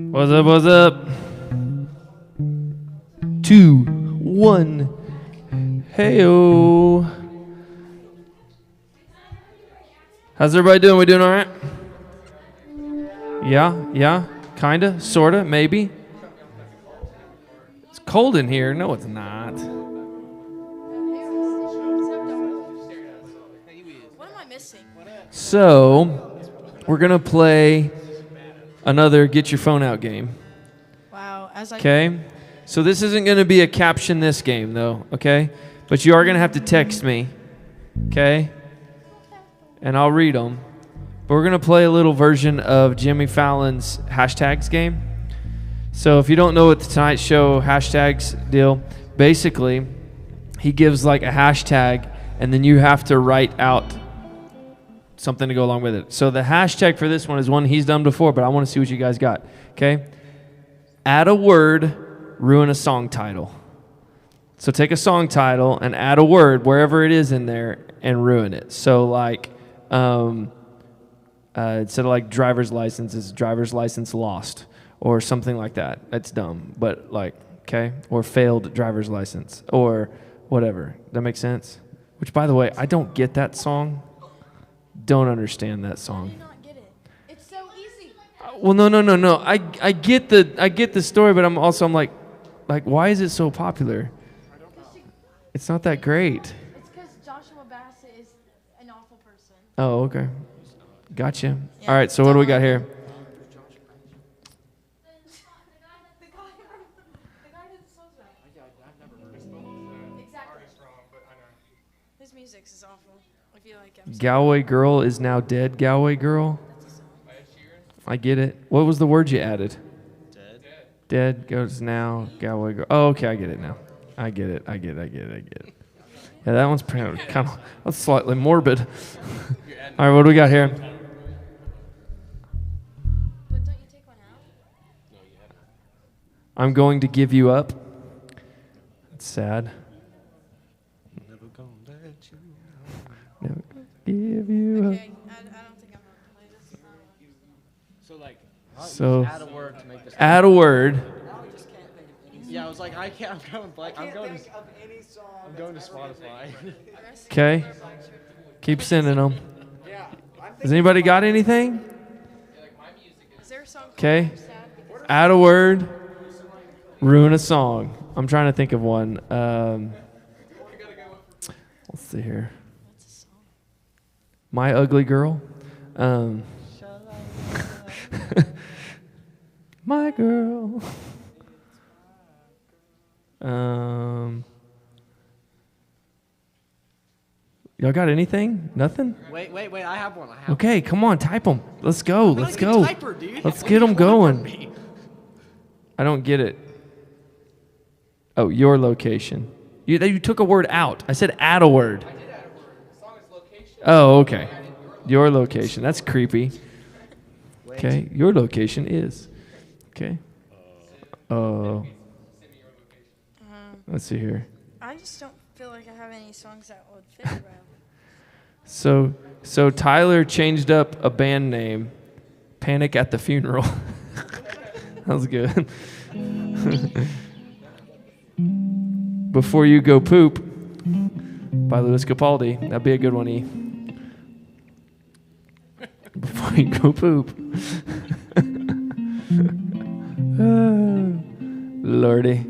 What's up, what's up? 2, 1. Hey-o. How's everybody doing? We doing all right? Yeah, kinda, sorta, maybe. It's cold in here. No, it's not. What am I missing? So, we're gonna play another Get Your Phone Out game. Wow. Okay? So this isn't going to be a caption this game, though, okay? But you are going to have to text me, okay? And I'll read them. But we're going to play a little version of Jimmy Fallon's hashtags game. So if you don't know what the Tonight Show hashtags deal, basically, he gives like a hashtag, and then you have to write out something to go along with it. So the hashtag for this one is one he's done before, but I want to see what you guys got, okay? Add a word, ruin a song title. So take a song title and add a word wherever it is in there and ruin it. So like, instead of like driver's license, it's driver's license lost or something like that. That's dumb, but like, okay? Or failed driver's license or whatever. That makes sense? Which, by the way, I don't get that song. Don't understand that song. How do you not get it? It's so easy. Well, no. I get the story, but I'm like, why is it so popular? It's not that great. It's because Joshua Bassett is an awful person. Oh, okay. Gotcha. Yeah, All right, so what do we got here? The guy who the song's about. I've never heard it. Exactly. But I know. His music is awful. I feel like I'm Galway Girl is now dead. Galway Girl. I get it. What was the word you added? Dead. Dead goes now. Galway Girl. Oh, okay, I get it now. I get it. Yeah, that one's kind of that's slightly morbid. All right, what do we got here? But don't you take one out? No, you haven't. I'm going to give you up. That's sad. Never gonna let you Never gonna give you up. Okay, I don't think I'm gonna play this. So like, So add a word to make this. add a word. Yeah, I was like, I can't. I'm going blank. I'm going to Spotify. Okay. Keep sending them. Has anybody got anything? Is there a song called Okay. I'm Sad Because Add a word. Ruin a song. I'm trying to think of one. Let's see here. What's a song? My Ugly Girl. My girl. Y'all got anything? Nothing? Wait. I have one. Okay, come on, type them. Let's go. I'm Let's like go. a typer, dude. Let's What get do you them want from going. me? I don't get it. Oh, your location. You took a word out. I said add a word. I did add a word. The song is location. Oh, okay. Your location. That's creepy. Okay, your location is. Okay. Let's see here. I just don't feel like I have any songs that would fit well. So Tyler changed up a band name, Panic at the Funeral. That was good. Before You Go Poop by Louis Capaldi. That'd be a good one, E. Before You Go Poop. Lordy.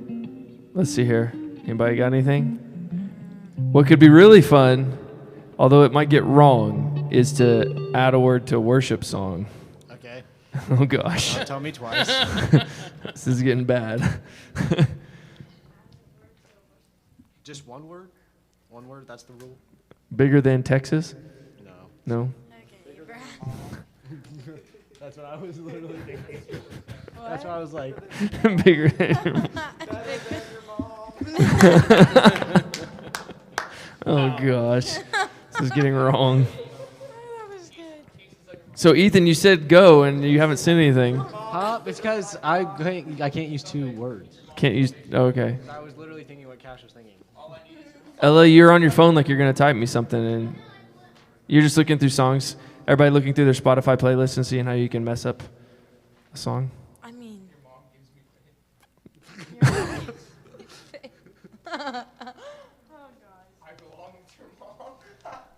Let's see here. Anybody got anything? What could be really fun, although it might get wrong, is to add a word to a worship song. Okay. Oh, gosh. Don't tell me twice. This is getting bad. Just one word? One word? That's the rule? Bigger than Texas? No. No? Okay, Brad. That's what I was literally thinking. That's what I was like. Bigger than... Oh, gosh. This is getting wrong. That was good. So Ethan, you said go, and you haven't said anything. Huh? It's because I can't use 2 words. Can't use. Okay. I was literally thinking what Cash was thinking. Ella, you're on your phone like you're gonna type me something, and you're just looking through songs. Everybody looking through their Spotify playlist and seeing how you can mess up a song. I mean.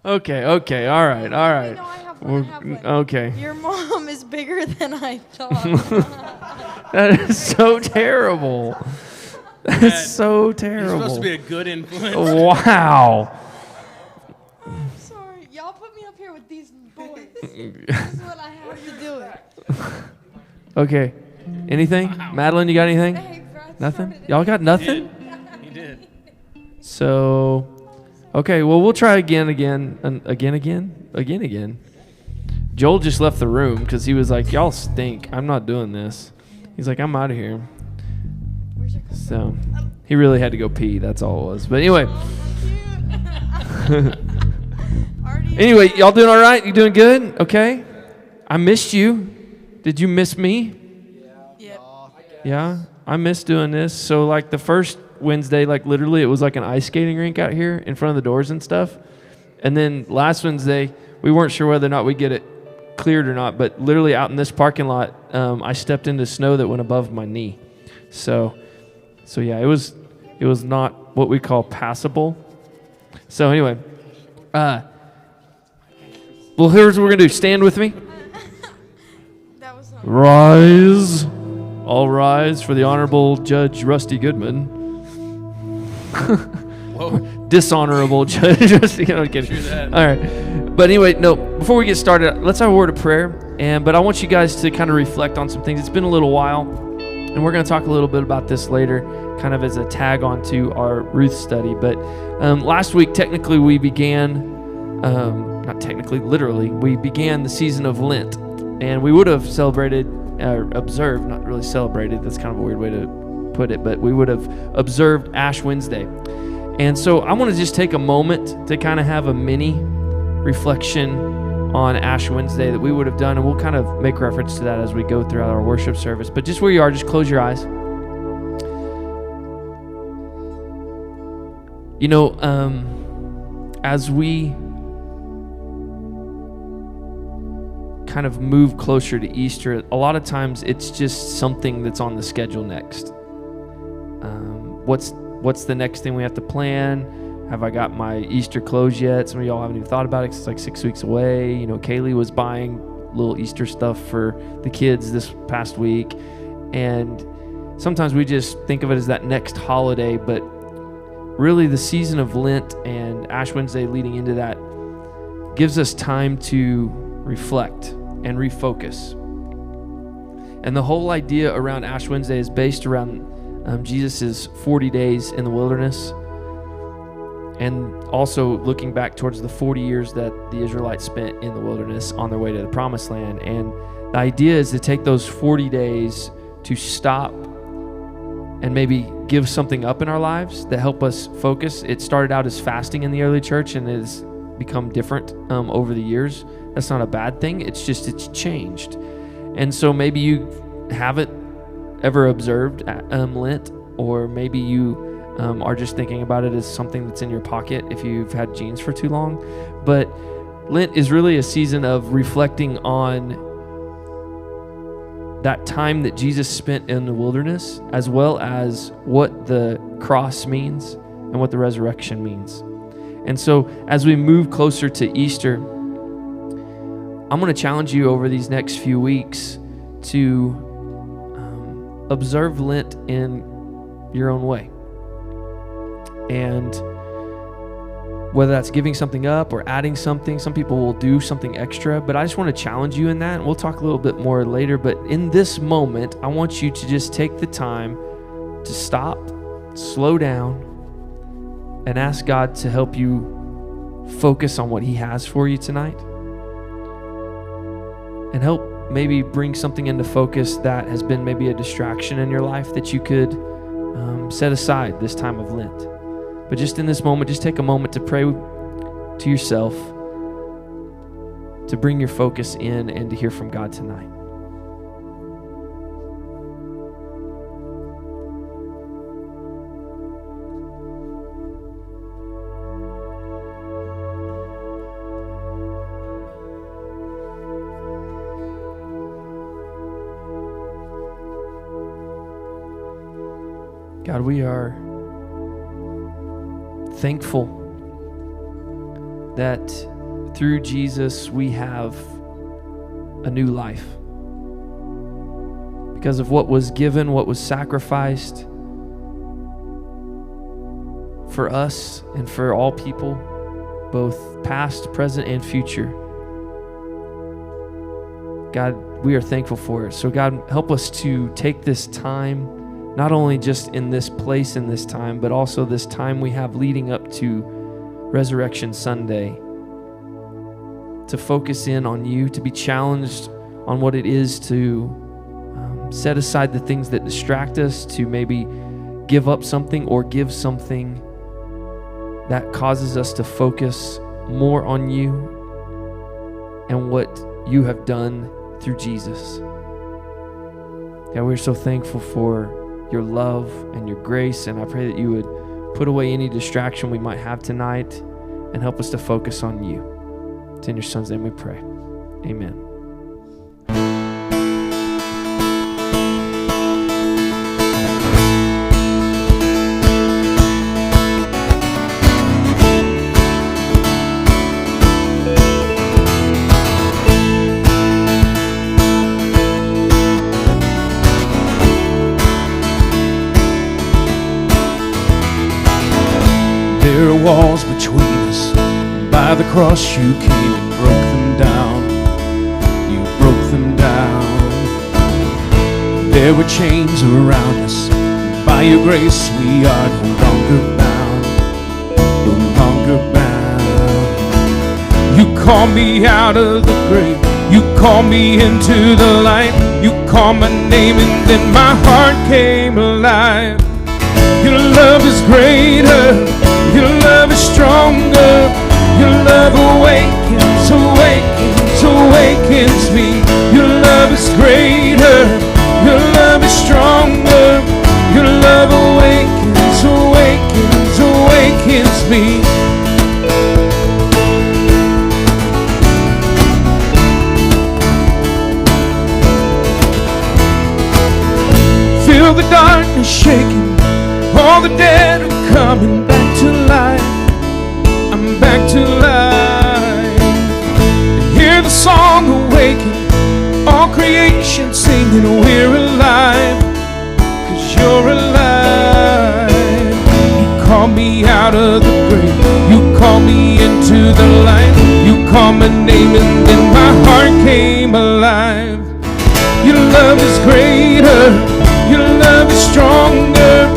Okay. All right. You know, I have one. I have one. Okay. Your mom is bigger than I thought. That is so terrible. That is so terrible. You're supposed to be a good influence. Wow. I'm sorry. Y'all put me up here with these boys. This is what I have to do it. Okay. Anything? Madeline, you got anything? Hey, Brad Nothing? started it. Y'all got nothing? He did. So, okay, well, we'll try again. Joel just left the room because he was like, y'all stink. I'm not doing this. He's like, I'm out of here. Where's your cup? So, he really had to go pee. That's all it was. But anyway. Anyway, y'all doing all right? You doing good? Okay. I missed you. Did you miss me? Yep. Yeah. I missed doing this. So, like, the first Wednesday, like, literally, it was like an ice skating rink out here in front of the doors and stuff. And then last Wednesday, we weren't sure whether or not we'd get it cleared or not, but literally out in this parking lot, I stepped into snow that went above my knee. So yeah, it was not what we call passable. So anyway, well, here's what we're gonna do. Stand with me. That was not. Rise. All rise for the Honorable Judge Rusty Goodman. Whoa. Dishonorable Judge Rusty. No, I'm kidding. True that. All right. But anyway, no, before we get started, let's have a word of prayer. But I want you guys to kind of reflect on some things. It's been a little while, and we're going to talk a little bit about this later, kind of as a tag onto our Ruth study. But last week, technically, we began, not technically, literally, we began the season of Lent. And we would have celebrated, observed, not really celebrated, that's kind of a weird way to put it, but we would have observed Ash Wednesday. And so I want to just take a moment to kind of have a mini reflection on Ash Wednesday that we would have done, and we'll kind of make reference to that as we go throughout our worship service. But just where you are, just close your eyes. You know, as we kind of move closer to Easter, a lot of times it's just something that's on the schedule next. What's the next thing we have to plan? Have I got my Easter clothes yet? Some of y'all haven't even thought about it 'cause it's like 6 weeks away. You know, Kaylee was buying little Easter stuff for the kids this past week. And sometimes we just think of it as that next holiday, but really the season of Lent and Ash Wednesday leading into that gives us time to reflect and refocus. And the whole idea around Ash Wednesday is based around Jesus' 40 days in the wilderness, and also looking back towards the 40 years that the Israelites spent in the wilderness on their way to the Promised Land. And the idea is to take those 40 days to stop and maybe give something up in our lives that help us focus. It started out as fasting in the early church and has become different over the years. That's not a bad thing. It's just it's changed. And so maybe you haven't ever observed Lent, or maybe you are just thinking about it as something that's in your pocket if you've had jeans for too long. But Lent is really a season of reflecting on that time that Jesus spent in the wilderness, as well as what the cross means and what the resurrection means. And so as we move closer to Easter, I'm going to challenge you over these next few weeks to observe Lent in your own way. And whether that's giving something up or adding something, some people will do something extra, but I just want to challenge you in that. And we'll talk a little bit more later, but in this moment, I want you to just take the time to stop, slow down, and ask God to help you focus on what He has for you tonight. And help maybe bring something into focus that has been maybe a distraction in your life that you could set aside this time of Lent. But just in this moment, just take a moment to pray to yourself, to bring your focus in and to hear from God tonight. God, we are thankful that through Jesus we have a new life. Because of what was given, what was sacrificed for us and for all people, both past, present, and future. God, we are thankful for it. So God, help us to take this time, not only just in this place in this time, but also this time we have leading up to Resurrection Sunday, to focus in on you, to be challenged on what it is to set aside the things that distract us, to maybe give up something or give something that causes us to focus more on you and what you have done through Jesus. God, we're so thankful for your love and your grace, and I pray that you would put away any distraction we might have tonight and help us to focus on you. It's in your Son's name we pray. Amen. There are walls between us. By the cross you came and broke them down. You broke them down. There were chains around us. By your grace we are no longer bound. No longer bound. You called me out of the grave. You called me into the light. You called my name and then my heart came alive. Your love is greater. Your love is stronger. Your love awakens, awakens, awakens me. Your love is greater. Your love is stronger. Your love awakens, awakens, awakens me. Feel the darkness shaking. All the dead are coming back to life. I'm back to life. And hear the song awaken. All creation singing, we're alive. 'Cause you're alive. You called me out of the grave. You called me into the light. You called my name and then my heart came alive. Your love is greater. Your love is stronger.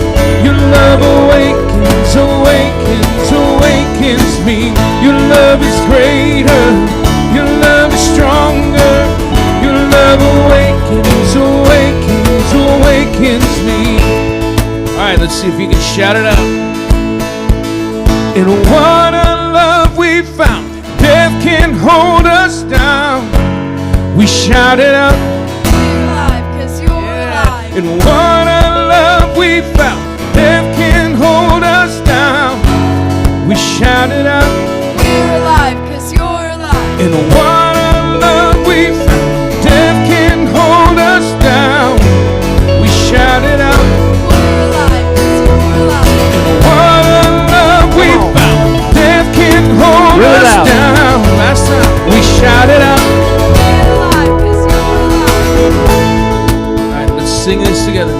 Your love awakens, awakens, awakens me. Your love is greater. Your love is stronger. Your love awakens, awakens, awakens me. All right, let's see if you can shout it out. And what a love we found. Death can't hold us down. We shout it out. You're alive, 'cause you're alive. And what a love we found. Death can't hold us down. We shout it out. We're alive, 'cause you're alive. And what a love we found. Death can't hold us down. We shout it out. We're alive, 'cause you're alive. And what a love we found. Death can't hold us down. Last time we shout it out. We're alive, 'cause you're alive. All right, let's sing this together.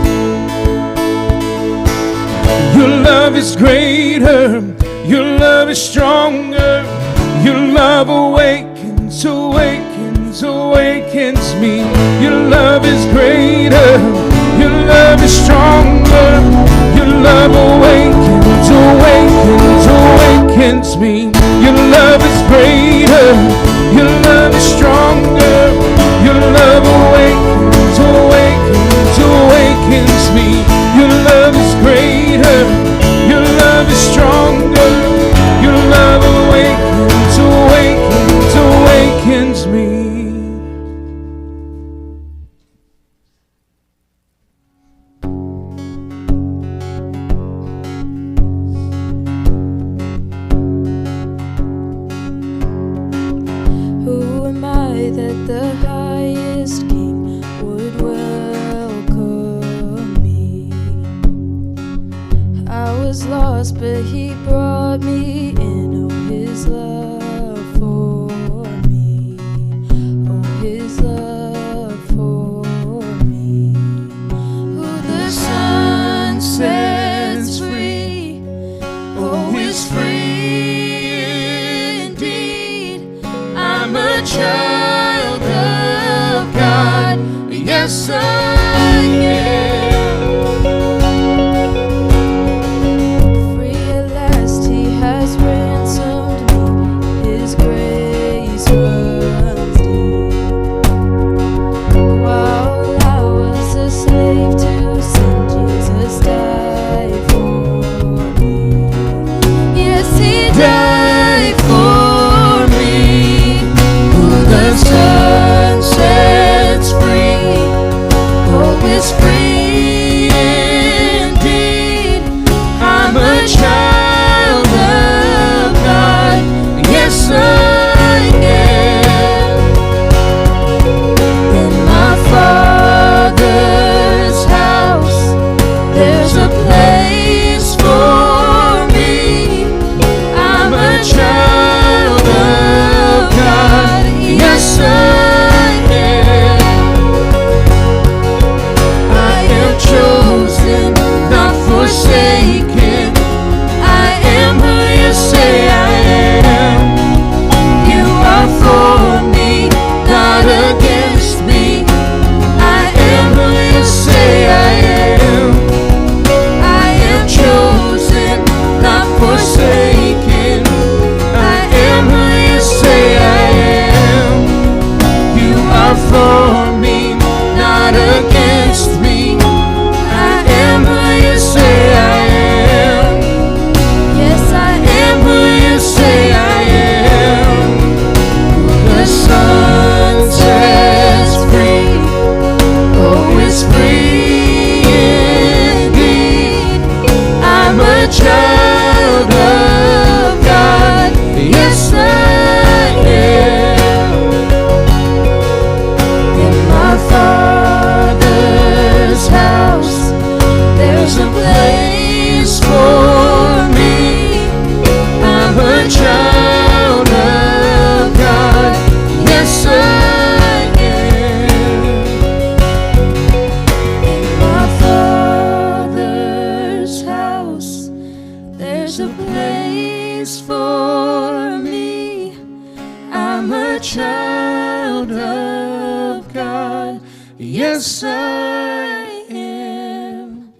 Your love is greater. Your love is stronger. Your love awakens, awakens, awakens me. Your love is greater. Your love is stronger. Your love awakens, awakens, awakens me. Your love is greater. Your love is stronger. Your love awakens, awakens, awakens me. Your love is greater. Your love is stronger. Your love awakens, awakens, awakens me. lost, but he brought me in. Oh, his love for me. Oh, his love for me. Who the Son sets free, oh, is free indeed. I'm a child of God. Yes, I am. Free at last, he has ransomed me. His grace runs deep. While I was a slave to sin, Jesus died for me. Yes, he died for me. Who the Son sets free, oh, is free indeed. I'm a child of God. Yes, I am. In my Father's house, there's a place for me. I'm a child of God. Yes, I am. I am chosen, not forsaken. I am who you say I am. You are for me, not against me. I am who you say I am. I am chosen, not forsaken. I am who you say I am. You are for me, not against me. I am who you say I am. Yes, I am who you say I am. The Son sets free, oh, is free indeed. I'm a child of God. Yes, I am. In my Father's house, there's a place for me. I'm a child of God. Yes, I am. In my Father's house, there's a place for me. I'm a child of God. Yes, I am.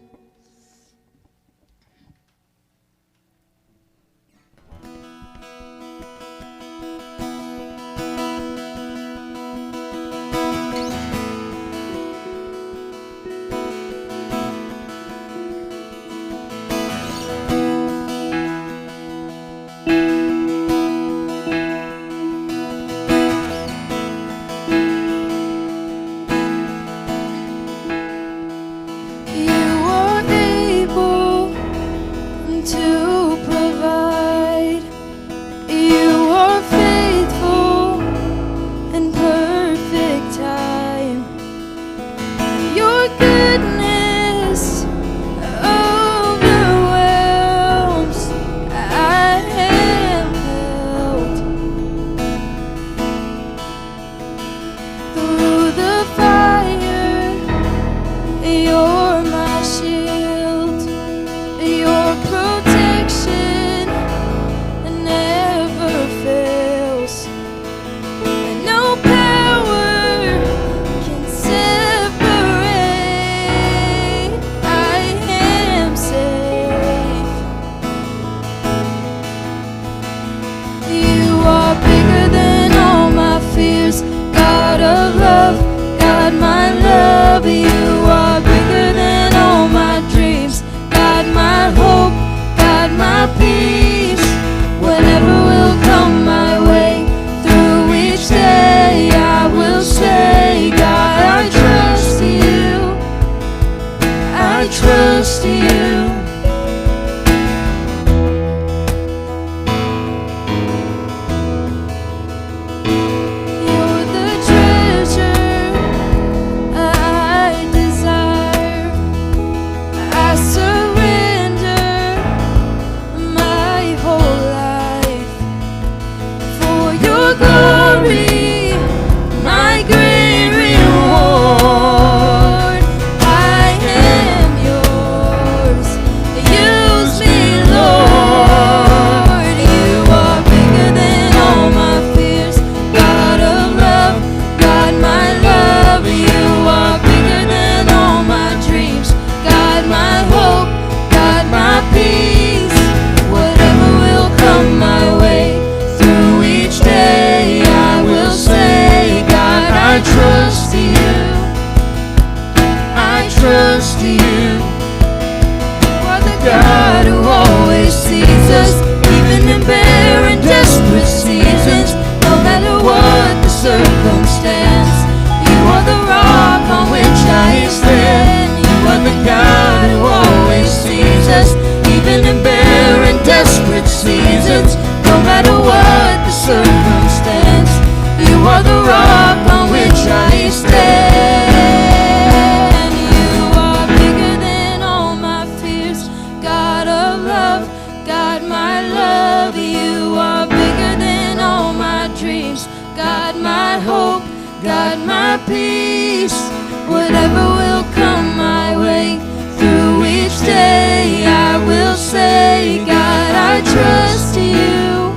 got my peace. Whatever will come my way, through each day I will say, God, I trust you.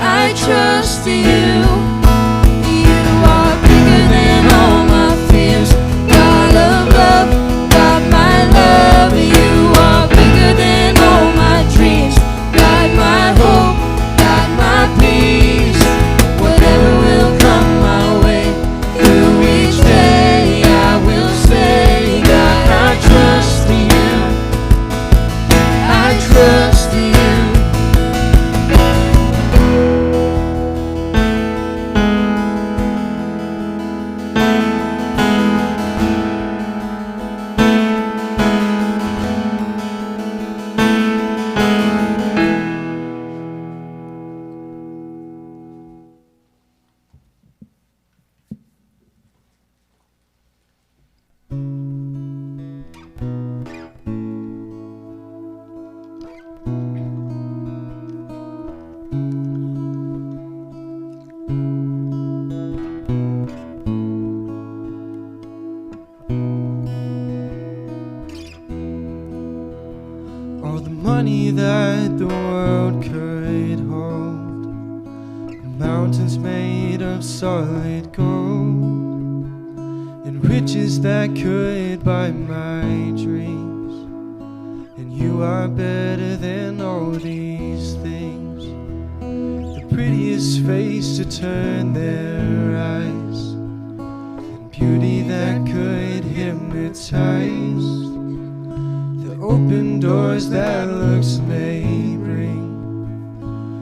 I trust you. You are bigger than all my fears. God of love, God my love. You are bigger than all my dreams. God my hope, God my peace. Whatever will come my way, through each day I will say, God, I trust you. I trust you. All the money that the world could hold, mountains made of solid gold, and riches that could buy my dreams. And you are better than all these things. The prettiest face to turn their eyes, and beauty that could hypnotize. Open doors that looks may bring.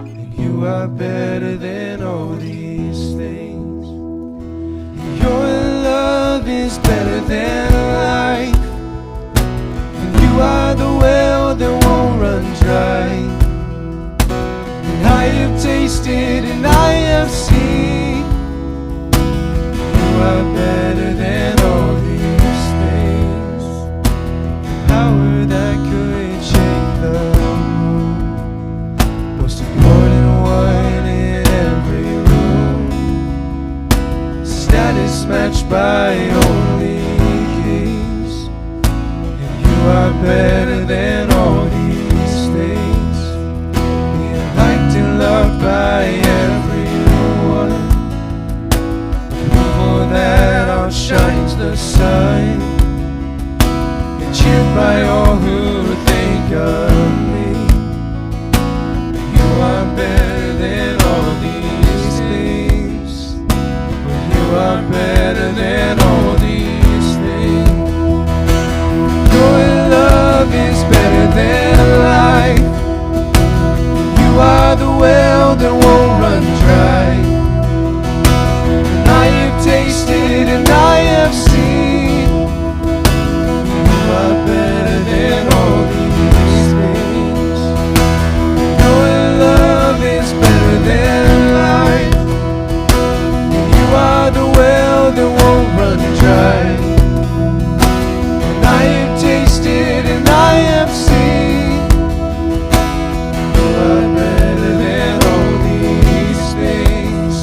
And you are better than all these things. Your love is better than life. And you are the well that won't run dry. And I have tasted and I have seen. You are better than all these things. Power that could shake the moon, most important one in every room. Status matched by only kings. And you are better than all these things. Being liked and loved by everyone. Approval that outshines the sun. Cheered by all who think of me. You are better than all these things. You are better than all these things. Your love is better than life. You are the well that won't run dry. And I have tasted and I have seen. You are better than all these things. Your love is better than life. You are the well that won't run dry. And I have tasted and I have seen. You are better than all these things.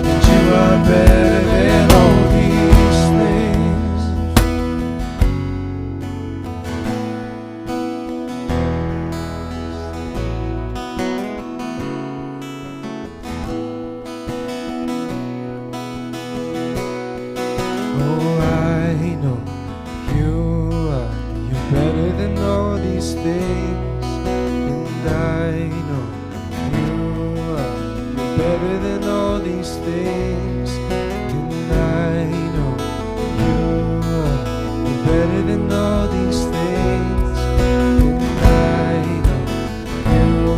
And you are better than all these things. Oh, I know you're better than all these things. And I know you're better than all these things. And I know you're better than all these things. And I know you're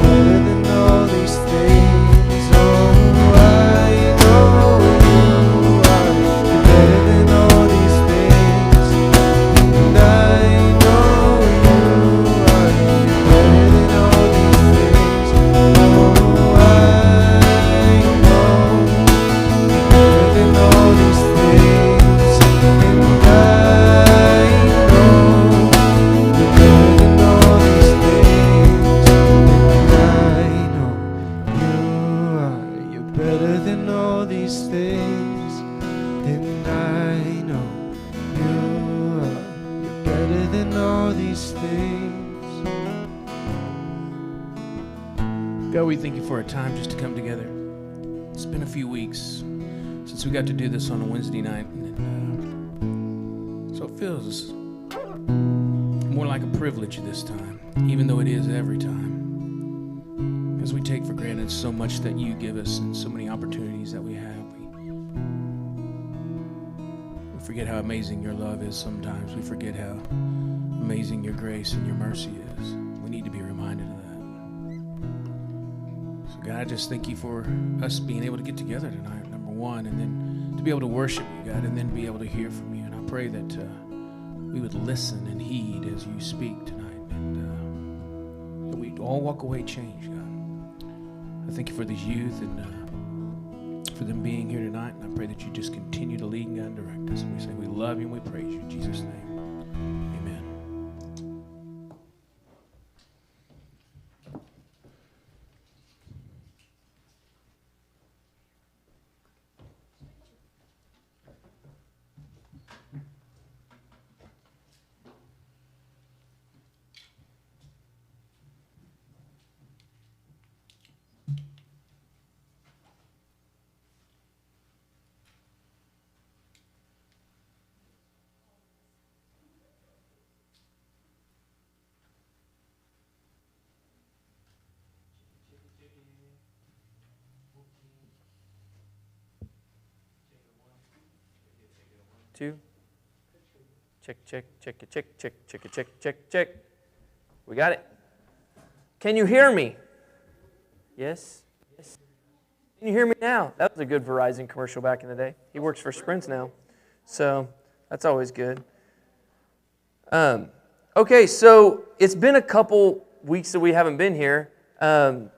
better than all these things. Oh, I know you're better than all these things. And I know you're better than all these things. Oh, I know better than all these things. And I God, we thank you for a time just to come together. It's been a few weeks since we got to do this on a Wednesday night. So it feels more like a privilege this time, even though it is every time. Because we take for granted so much that you give us and so many opportunities that we have. We forget how amazing your love is sometimes. We forget how amazing your grace and your mercy is. We need to be reminded of that. So God, I just thank you for us being able to get together tonight, number one, and then to be able to worship you, God, and then be able to hear from you. And I pray that we would listen and heed as you speak tonight, and that we'd all walk away changed, God. I thank you for these youth and for them being here tonight, and I pray that you just continue to lead and guide and direct us. And we say we love you and we praise you in Jesus' name. Amen. Two. Check, check, check, check, check, check, check, check, check. We got it. Can you hear me? Yes? Yes. Can you hear me now? That was a good Verizon commercial back in the day. He works for Sprint now. So that's always good. Okay, so it's been a couple weeks that we haven't been here. But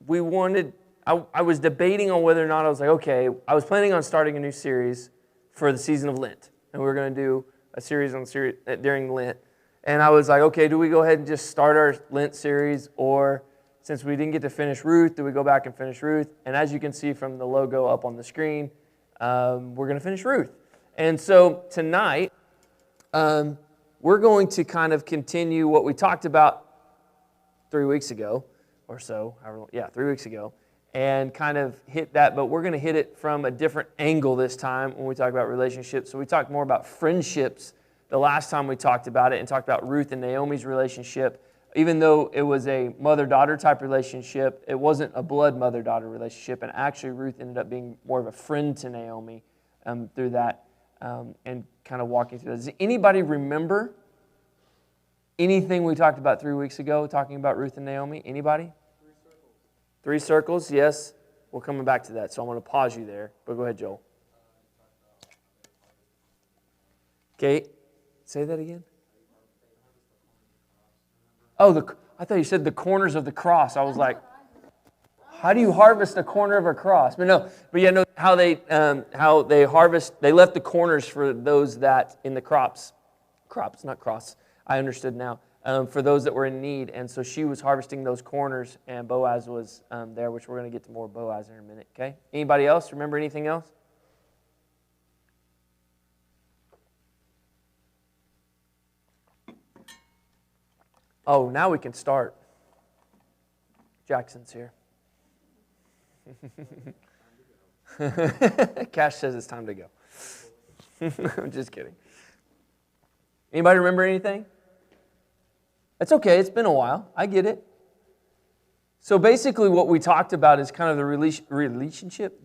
we wanted... I was debating on whether or not I was like, okay, I was planning on starting a new series for the season of Lent. And we were going to do a series during Lent. And I was like, okay, do we go ahead and just start our Lent series? Or since we didn't get to finish Ruth, do we go back and finish Ruth? And as you can see from the logo up on the screen, we're going to finish Ruth. And so tonight, we're going to kind of continue what we talked about 3 weeks ago or so. 3 weeks ago. And kind of hit that, but we're going to hit it from a different angle this time when we talk about relationships. So we talked more about friendships the last time we talked about it and talked about Ruth and Naomi's relationship. Even though it was a mother-daughter type relationship, it wasn't a blood mother-daughter relationship. And actually, Ruth ended up being more of a friend to Naomi through that and kind of walking through that. Does anybody remember anything we talked about 3 weeks ago talking about Ruth and Naomi? Anybody? 3 circles, yes. We're coming back to that, so I'm going to pause you there. But go ahead, Joel. Okay, say that again. Oh, I thought you said the corners of the cross. I was like, how do you harvest a corner of a cross? But how they harvest. They left the corners for those that in the crops, not cross. I understood now. For those that were in need. And so she was harvesting those corners, and Boaz was there, which we're going to get to more Boaz in a minute, okay? Anybody else? Remember anything else? Oh, now we can start. Jackson's here. Cash says it's time to go. I'm just kidding. Anybody remember anything? It's okay, it's been a while. I get it. So basically what we talked about is kind of the relationship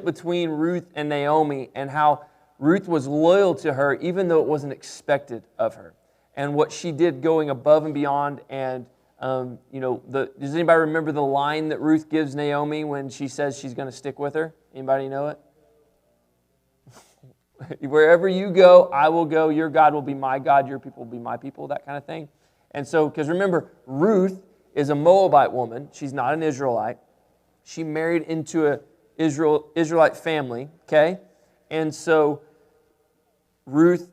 between Ruth and Naomi, and how Ruth was loyal to her even though it wasn't expected of her. And what she did going above and beyond. And, does anybody remember the line that Ruth gives Naomi when she says she's going to stick with her? Anybody know it? Wherever you go, I will go. Your God will be my God. Your people will be my people, that kind of thing. And so, because remember, Ruth is a Moabite woman. She's not an Israelite. She married into an Israelite family, okay? And so, Ruth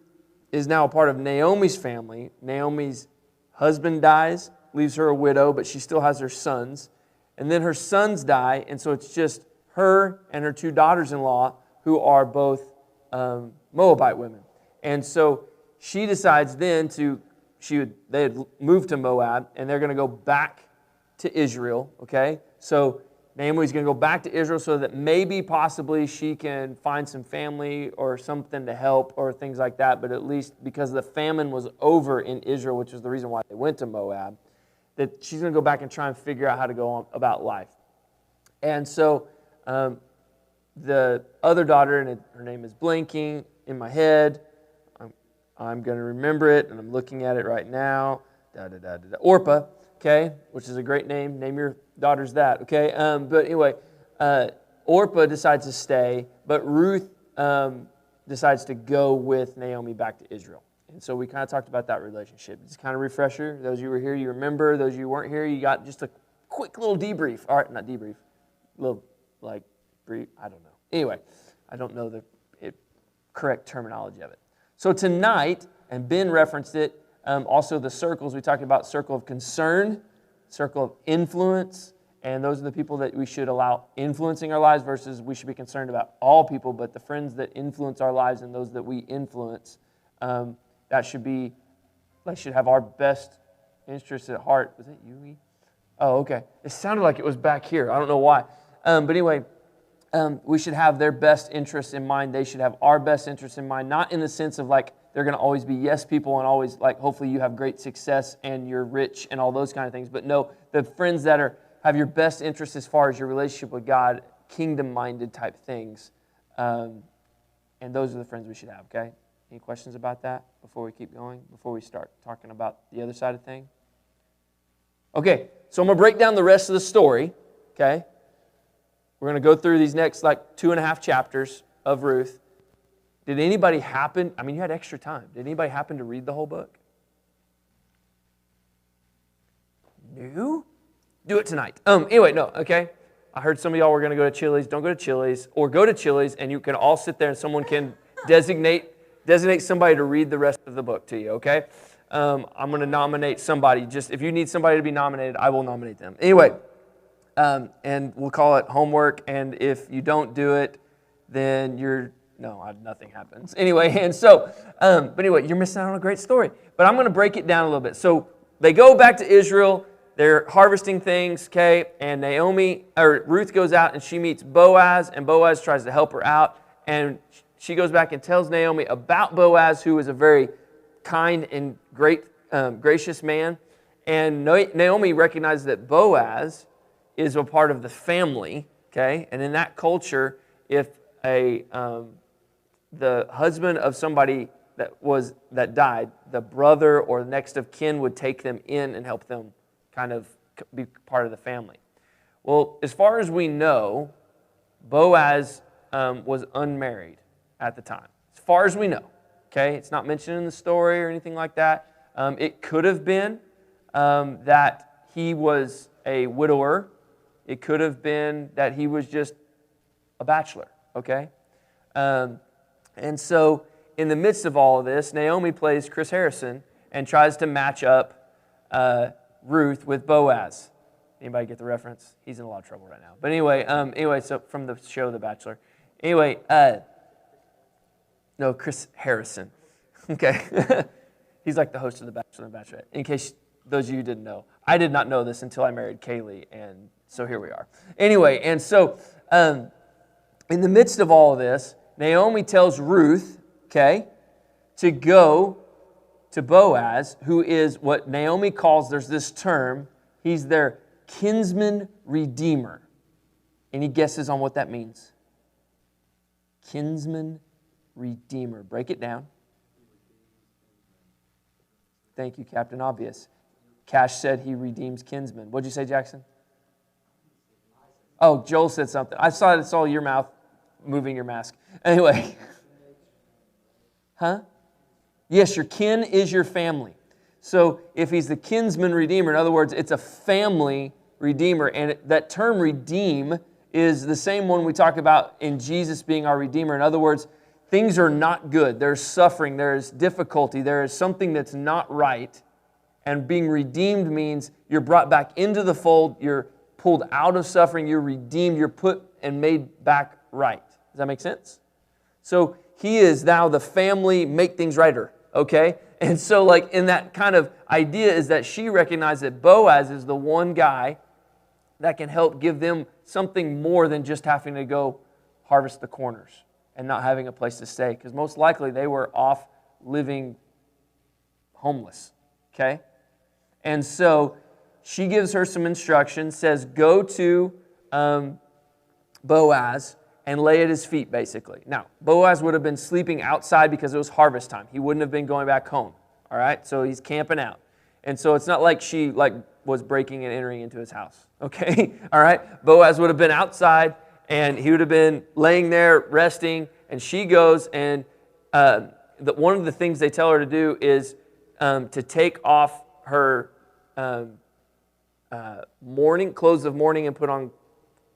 is now a part of Naomi's family. Naomi's husband dies, leaves her a widow, but she still has her sons. And then her sons die, and so it's just her and her 2 daughters-in-law who are both Moabite women. And so she decides then they had moved to Moab, and they're going to go back to Israel, okay? So Naomi's going to go back to Israel so that maybe possibly she can find some family or something to help or things like that, but at least because the famine was over in Israel, which is the reason why they went to Moab, that she's going to go back and try and figure out how to go on about life. And so the other daughter, and her name is blinking in my head. I'm going to remember it, and I'm looking at it right now. Orpah, okay, which is a great name. Name your daughters that, okay? But anyway, Orpah decides to stay, but Ruth decides to go with Naomi back to Israel. And so we kind of talked about that relationship. It's kind of a refresher. Those of you who were here, you remember. Those of you who weren't here, you got just a quick little debrief. All right, not debrief. Little, like, brief. I don't know. Anyway, I don't know the correct terminology of it. So tonight, and Ben referenced it, also the circles. We talked about circle of concern, circle of influence, and those are the people that we should allow influencing our lives versus we should be concerned about all people, but the friends that influence our lives and those that we influence, they should have our best interests at heart. Was it you? Oh, okay. It sounded like it was back here. I don't know why. But anyway, we should have their best interests in mind. They should have our best interests in mind, not in the sense of like they're going to always be yes people and always like hopefully you have great success and you're rich and all those kind of things. But no, the friends that have your best interests as far as your relationship with God, kingdom-minded type things. And those are the friends we should have, okay? Any questions about that before we keep going, before we start talking about the other side of things? Okay, so I'm going to break down the rest of the story, okay? We're going to go through these next 2.5 chapters of Ruth. Did anybody happen, you had extra time. Did anybody happen to read the whole book? No? Do it tonight. Anyway, no, okay? I heard some of y'all were going to go to Chili's. Don't go to Chili's. Or go to Chili's and you can all sit there and someone can designate somebody to read the rest of the book to you, okay? I'm going to nominate somebody. Just if you need somebody to be nominated, I will nominate them. Anyway, and we'll call it homework. And if you don't do it, then nothing happens. Anyway, and so, but anyway, you're missing out on a great story. But I'm going to break it down a little bit. So they go back to Israel. They're harvesting things, okay? And Ruth goes out and she meets Boaz, and Boaz tries to help her out. And she goes back and tells Naomi about Boaz, who is a very kind and great, gracious man. And Naomi recognizes that Boaz is a part of the family, okay? And in that culture, if the husband of somebody that died, the brother or next of kin would take them in and help them kind of be part of the family. Well, as far as we know, Boaz was unmarried at the time. As far as we know, okay? It's not mentioned in the story or anything like that. It could have been that he was a widower. It could have been that he was just a bachelor, okay? And so in the midst of all of this, Naomi plays Chris Harrison and tries to match up Ruth with Boaz. Anybody get the reference? He's in a lot of trouble right now. But anyway, so from the show The Bachelor. Anyway, no, Chris Harrison. Okay. He's like the host of The Bachelor and Bachelorette. In case those of you didn't know. I did not know this until I married Kaylee, and so here we are. Anyway, and so in the midst of all of this, Naomi tells Ruth, okay, to go to Boaz, who is what Naomi calls, there's this term, he's their kinsman redeemer. Any guesses on what that means? Kinsman redeemer. Break it down. Thank you, Captain Obvious. Cash said he redeems kinsmen. What'd you say, Jackson? Oh, Joel said something. I saw your mouth moving your mask. Anyway. Huh? Yes, your kin is your family. So if he's the kinsman redeemer, in other words, it's a family redeemer. And that term redeem is the same one we talk about in Jesus being our redeemer. In other words, things are not good. There's suffering. There's difficulty. There is something that's not right. And being redeemed means you're brought back into the fold. You're pulled out of suffering. You're redeemed. You're put and made back right. Does that make sense? So he is now the family make things righter. okay? And so like in that kind of idea is that she recognized that Boaz is the one guy that can help give them something more than just having to go harvest the corners and not having a place to stay, because most likely they were off living homeless, okay? And so she gives her some instructions, says go to Boaz and lay at his feet, basically. Now, Boaz would have been sleeping outside because it was harvest time. He wouldn't have been going back home, all right? So he's camping out. And so it's not like she was breaking and entering into his house, okay? All right? Boaz would have been outside, and he would have been laying there resting, and she goes, and one of the things they tell her to do is to take off her mourning, clothes of mourning, and put on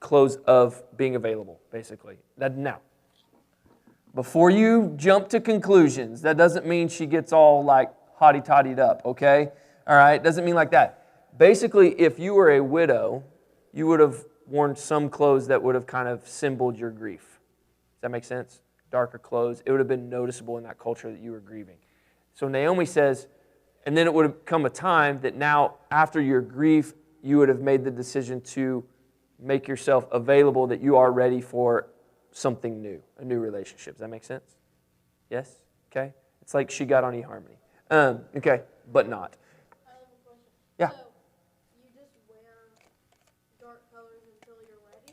clothes of being available, basically. Now, before you jump to conclusions, that doesn't mean she gets all like hotty-toddied up, okay? All right, doesn't mean like that. Basically, if you were a widow, you would have worn some clothes that would have kind of symboled your grief. Does that make sense? Darker clothes. It would have been noticeable in that culture that you were grieving. So Naomi says, and then it would have come a time that now, after your grief, you would have made the decision to make yourself available, that you are ready for something new, a new relationship. Does that make sense? Yes? Okay? It's like she got on eHarmony. Okay, but not. I have a question. Yeah. So, you just wear dark colors until you're ready?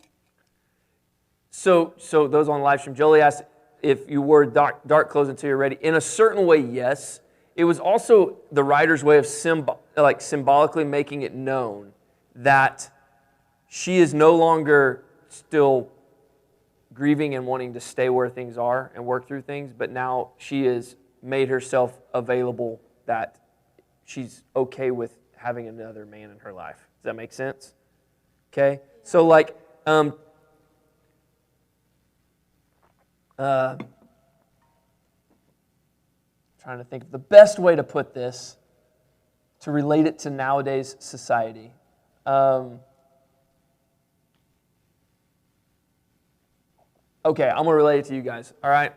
So those on live stream, Jolie asked if you wore dark clothes until you're ready. In a certain way, yes. It was also the writer's way of symbolically making it known that she is no longer still grieving and wanting to stay where things are and work through things, but now she has made herself available, that she's okay with having another man in her life. Does that make sense? Okay? So like, trying to think of the best way to put this to relate it to nowadays society. Okay, I'm going to relate it to you guys, all right?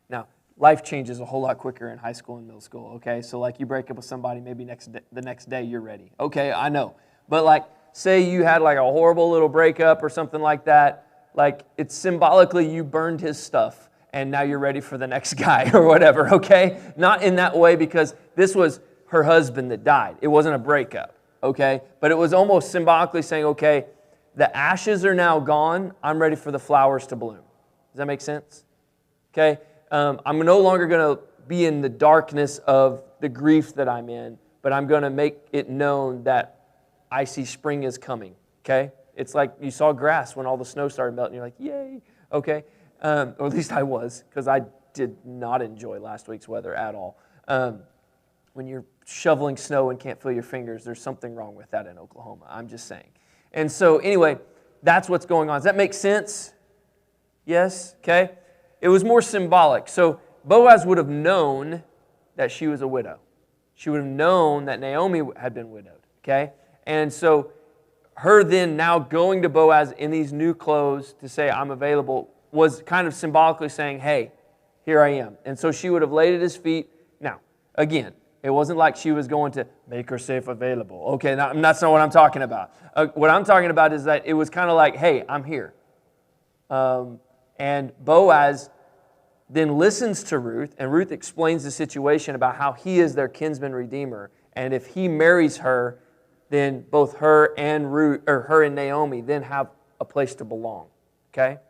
Now, life changes a whole lot quicker in high school and middle school, okay? So like you break up with somebody, maybe the next day you're ready. Okay, I know. But like, say you had like a horrible little breakup or something like that, like it's symbolically you burned his stuff and now you're ready for the next guy or whatever, okay? Not in that way, because this was her husband that died. It wasn't a breakup, okay? But it was almost symbolically saying, okay, the ashes are now gone. I'm ready for the flowers to bloom. Does that make sense? Okay? I'm no longer going to be in the darkness of the grief that I'm in, but I'm going to make it known that I see spring is coming. Okay? It's like you saw grass when all the snow started melting. You're like, yay. Okay? Or at least I was, because I did not enjoy last week's weather at all. When you're shoveling snow and can't feel your fingers, there's something wrong with that in Oklahoma. I'm just saying. And so anyway, that's what's going on. Does that make sense? Yes? Okay? It was more symbolic. So Boaz would have known that she was a widow. She would have known that Naomi had been widowed. Okay? And so her then now going to Boaz in these new clothes to say, I'm available, was kind of symbolically saying, hey, here I am. And so she would have laid at his feet. Now, again, it wasn't like she was going to make herself available. Okay, that's not what I'm talking about. What I'm talking about is that it was kind of like, hey, I'm here. And Boaz then listens to Ruth, and Ruth explains the situation about how he is their kinsman redeemer. And if he marries her, then both her and Naomi then have a place to belong. Okay?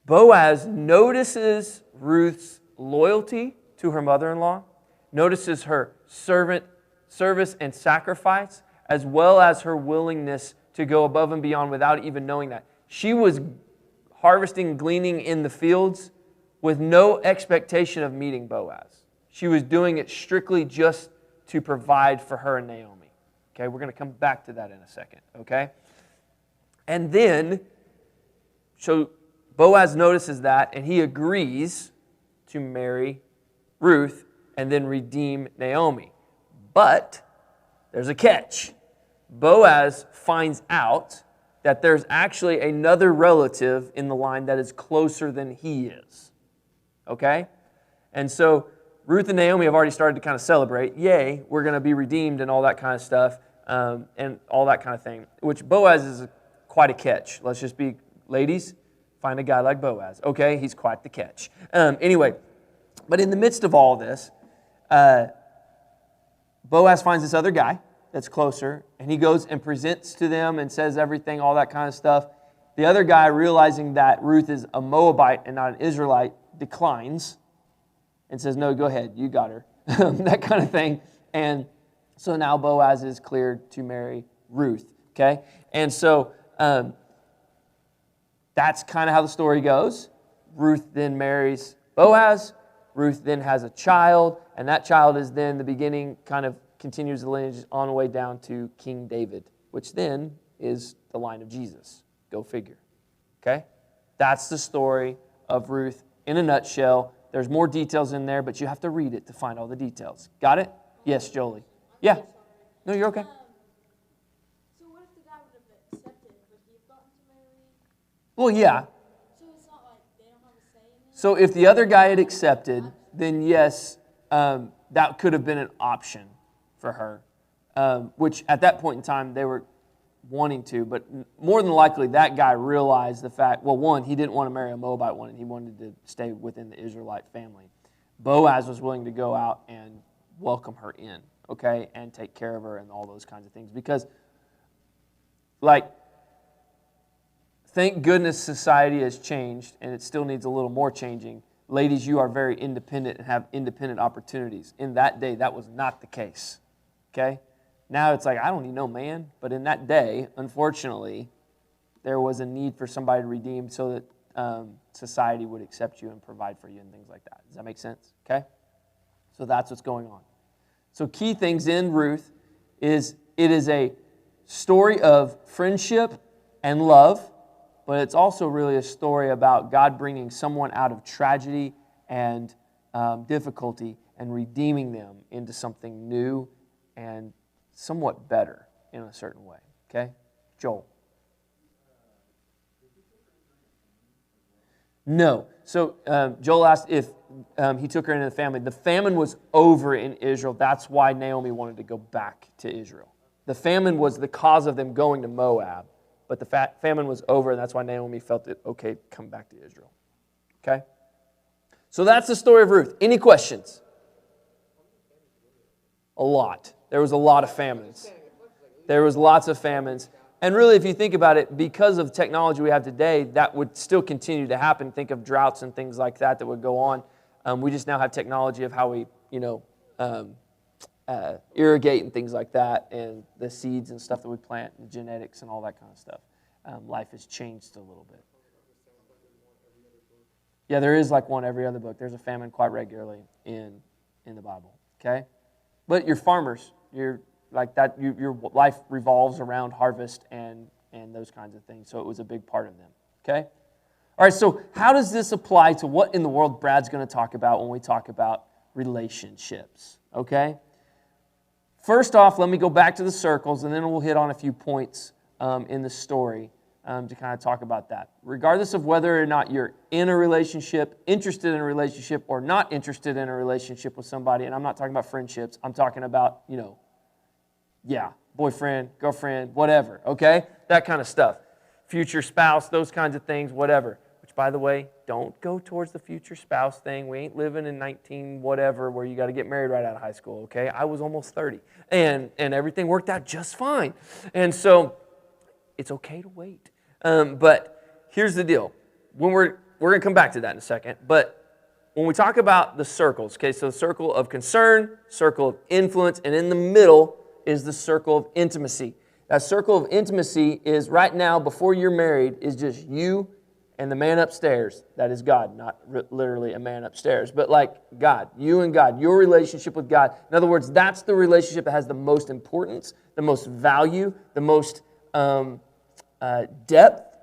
Boaz notices Ruth's loyalty to her mother-in-law, notices her service and sacrifice, as well as her willingness to go above and beyond without even knowing that. She was harvesting, gleaning in the fields with no expectation of meeting Boaz. She was doing it strictly just to provide for her and Naomi. Okay, we're going to come back to that in a second, okay? And then, so Boaz notices that, and he agrees to marry Ruth and then redeem Naomi. But there's a catch. Boaz finds out that there's actually another relative in the line that is closer than he is. Okay? And so Ruth and Naomi have already started to kind of celebrate. Yay, we're going to be redeemed and all that kind of stuff, and all that kind of thing, which Boaz is quite a catch. Let's just be, ladies, find a guy like Boaz. Okay, he's quite the catch. Anyway, but in the midst of all this, Boaz finds this other guy that's closer, and he goes and presents to them and says everything, all that kind of stuff. The other guy, realizing that Ruth is a Moabite and not an Israelite, declines and says, no, go ahead, you got her. That kind of thing. And so now Boaz is cleared to marry Ruth, okay? And so that's kind of how the story goes. Ruth then marries Boaz. Ruth then has a child, and that child is then the beginning, kind of continues the lineage on the way down to King David, which then is the line of Jesus. Go figure, okay? That's the story of Ruth in a nutshell. There's more details in there, but you have to read it to find all the details. Got it? Yes, Jolie. Yeah. No, you're okay. So what if the guy would have accepted? Would he have gotten to marry? Well, yeah. So it's not like they don't have a say in it? So if the other guy had accepted, then yes, that could have been an option for her, which at that point in time they were wanting to, but more than likely that guy realized the fact, well, one, he didn't want to marry a Moabite one, and he wanted to stay within the Israelite family. Boaz was willing to go out and welcome her in, okay, and take care of her and all those kinds of things. Because, like, thank goodness society has changed, and it still needs a little more changing. Ladies, you are very independent and have independent opportunities. In that day, that was not the case, okay? Now it's like, I don't need no man. But in that day, unfortunately, there was a need for somebody to redeem so that society would accept you and provide for you and things like that. Does that make sense? Okay? So that's what's going on. So key things in Ruth is it is a story of friendship and love, but it's also really a story about God bringing someone out of tragedy and difficulty and redeeming them into something new and somewhat better in a certain way. Okay? Joel. No. So Joel asked if he took her into the family. The famine was over in Israel. That's why Naomi wanted to go back to Israel. The famine was the cause of them going to Moab, but the famine was over, and that's why Naomi felt it okay to come back to Israel. Okay? So that's the story of Ruth. Any questions? A lot. There was a lot of famines. There was lots of famines. And really, if you think about it, because of technology we have today, that would still continue to happen. Think of droughts and things like that would go on. We just now have technology of how we, irrigate and things like that, and the seeds and stuff that we plant, and genetics and all that kind of stuff. Life has changed a little bit. Yeah, there is like one every other book. There's a famine quite regularly in the Bible. Okay? But you're farmers. You're like that. Your life revolves around harvest and those kinds of things. So it was a big part of them. Okay? All right, so how does this apply to what in the world Brad's going to talk about when we talk about relationships? Okay? First off, let me go back to the circles, and then we'll hit on a few points in the story to kind of talk about that. Regardless of whether or not you're in a relationship, interested in a relationship, or not interested in a relationship with somebody, and I'm not talking about friendships, I'm talking about, boyfriend, girlfriend, whatever, okay? That kind of stuff. Future spouse, those kinds of things, whatever. Which, by the way, don't go towards the future spouse thing. We ain't living in 19 whatever where you got to get married right out of high school, okay? I was almost 30, and everything worked out just fine. And so it's okay to wait. But here's the deal. When we're going to come back to that in a second, but when we talk about the circles, okay, so the circle of concern, circle of influence, and in the middle is the circle of intimacy. That circle of intimacy is right now, before you're married, is just you and the man upstairs. That is God, not literally a man upstairs, but like God, you and God, your relationship with God. In other words, that's the relationship that has the most importance, the most value, the most depth.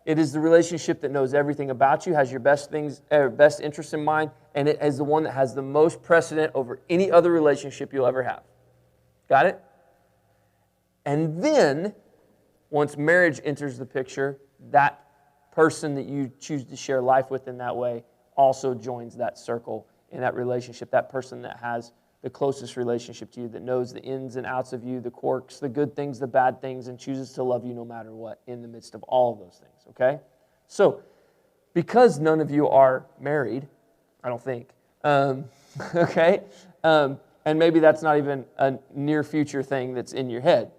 It is the relationship that knows everything about you, has your best interests in mind, and it is the one that has the most precedent over any other relationship you'll ever have. Got it? And then, once marriage enters the picture, that person that you choose to share life with in that way also joins that circle in that relationship, that person that has the closest relationship to you, that knows the ins and outs of you, the quirks, the good things, the bad things, and chooses to love you no matter what in the midst of all of those things, okay? So, because none of you are married, I don't think, okay? And maybe that's not even a near future thing that's in your head.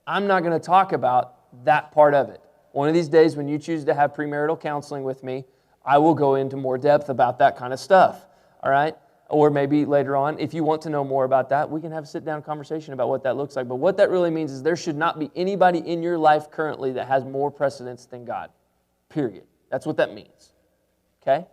I'm not going to talk about that part of it. One of these days when you choose to have premarital counseling with me, I will go into more depth about that kind of stuff, all right? Or maybe later on, if you want to know more about that, we can have a sit-down conversation about what that looks like. But what that really means is there should not be anybody in your life currently that has more precedence than God, period. That's what that means, okay?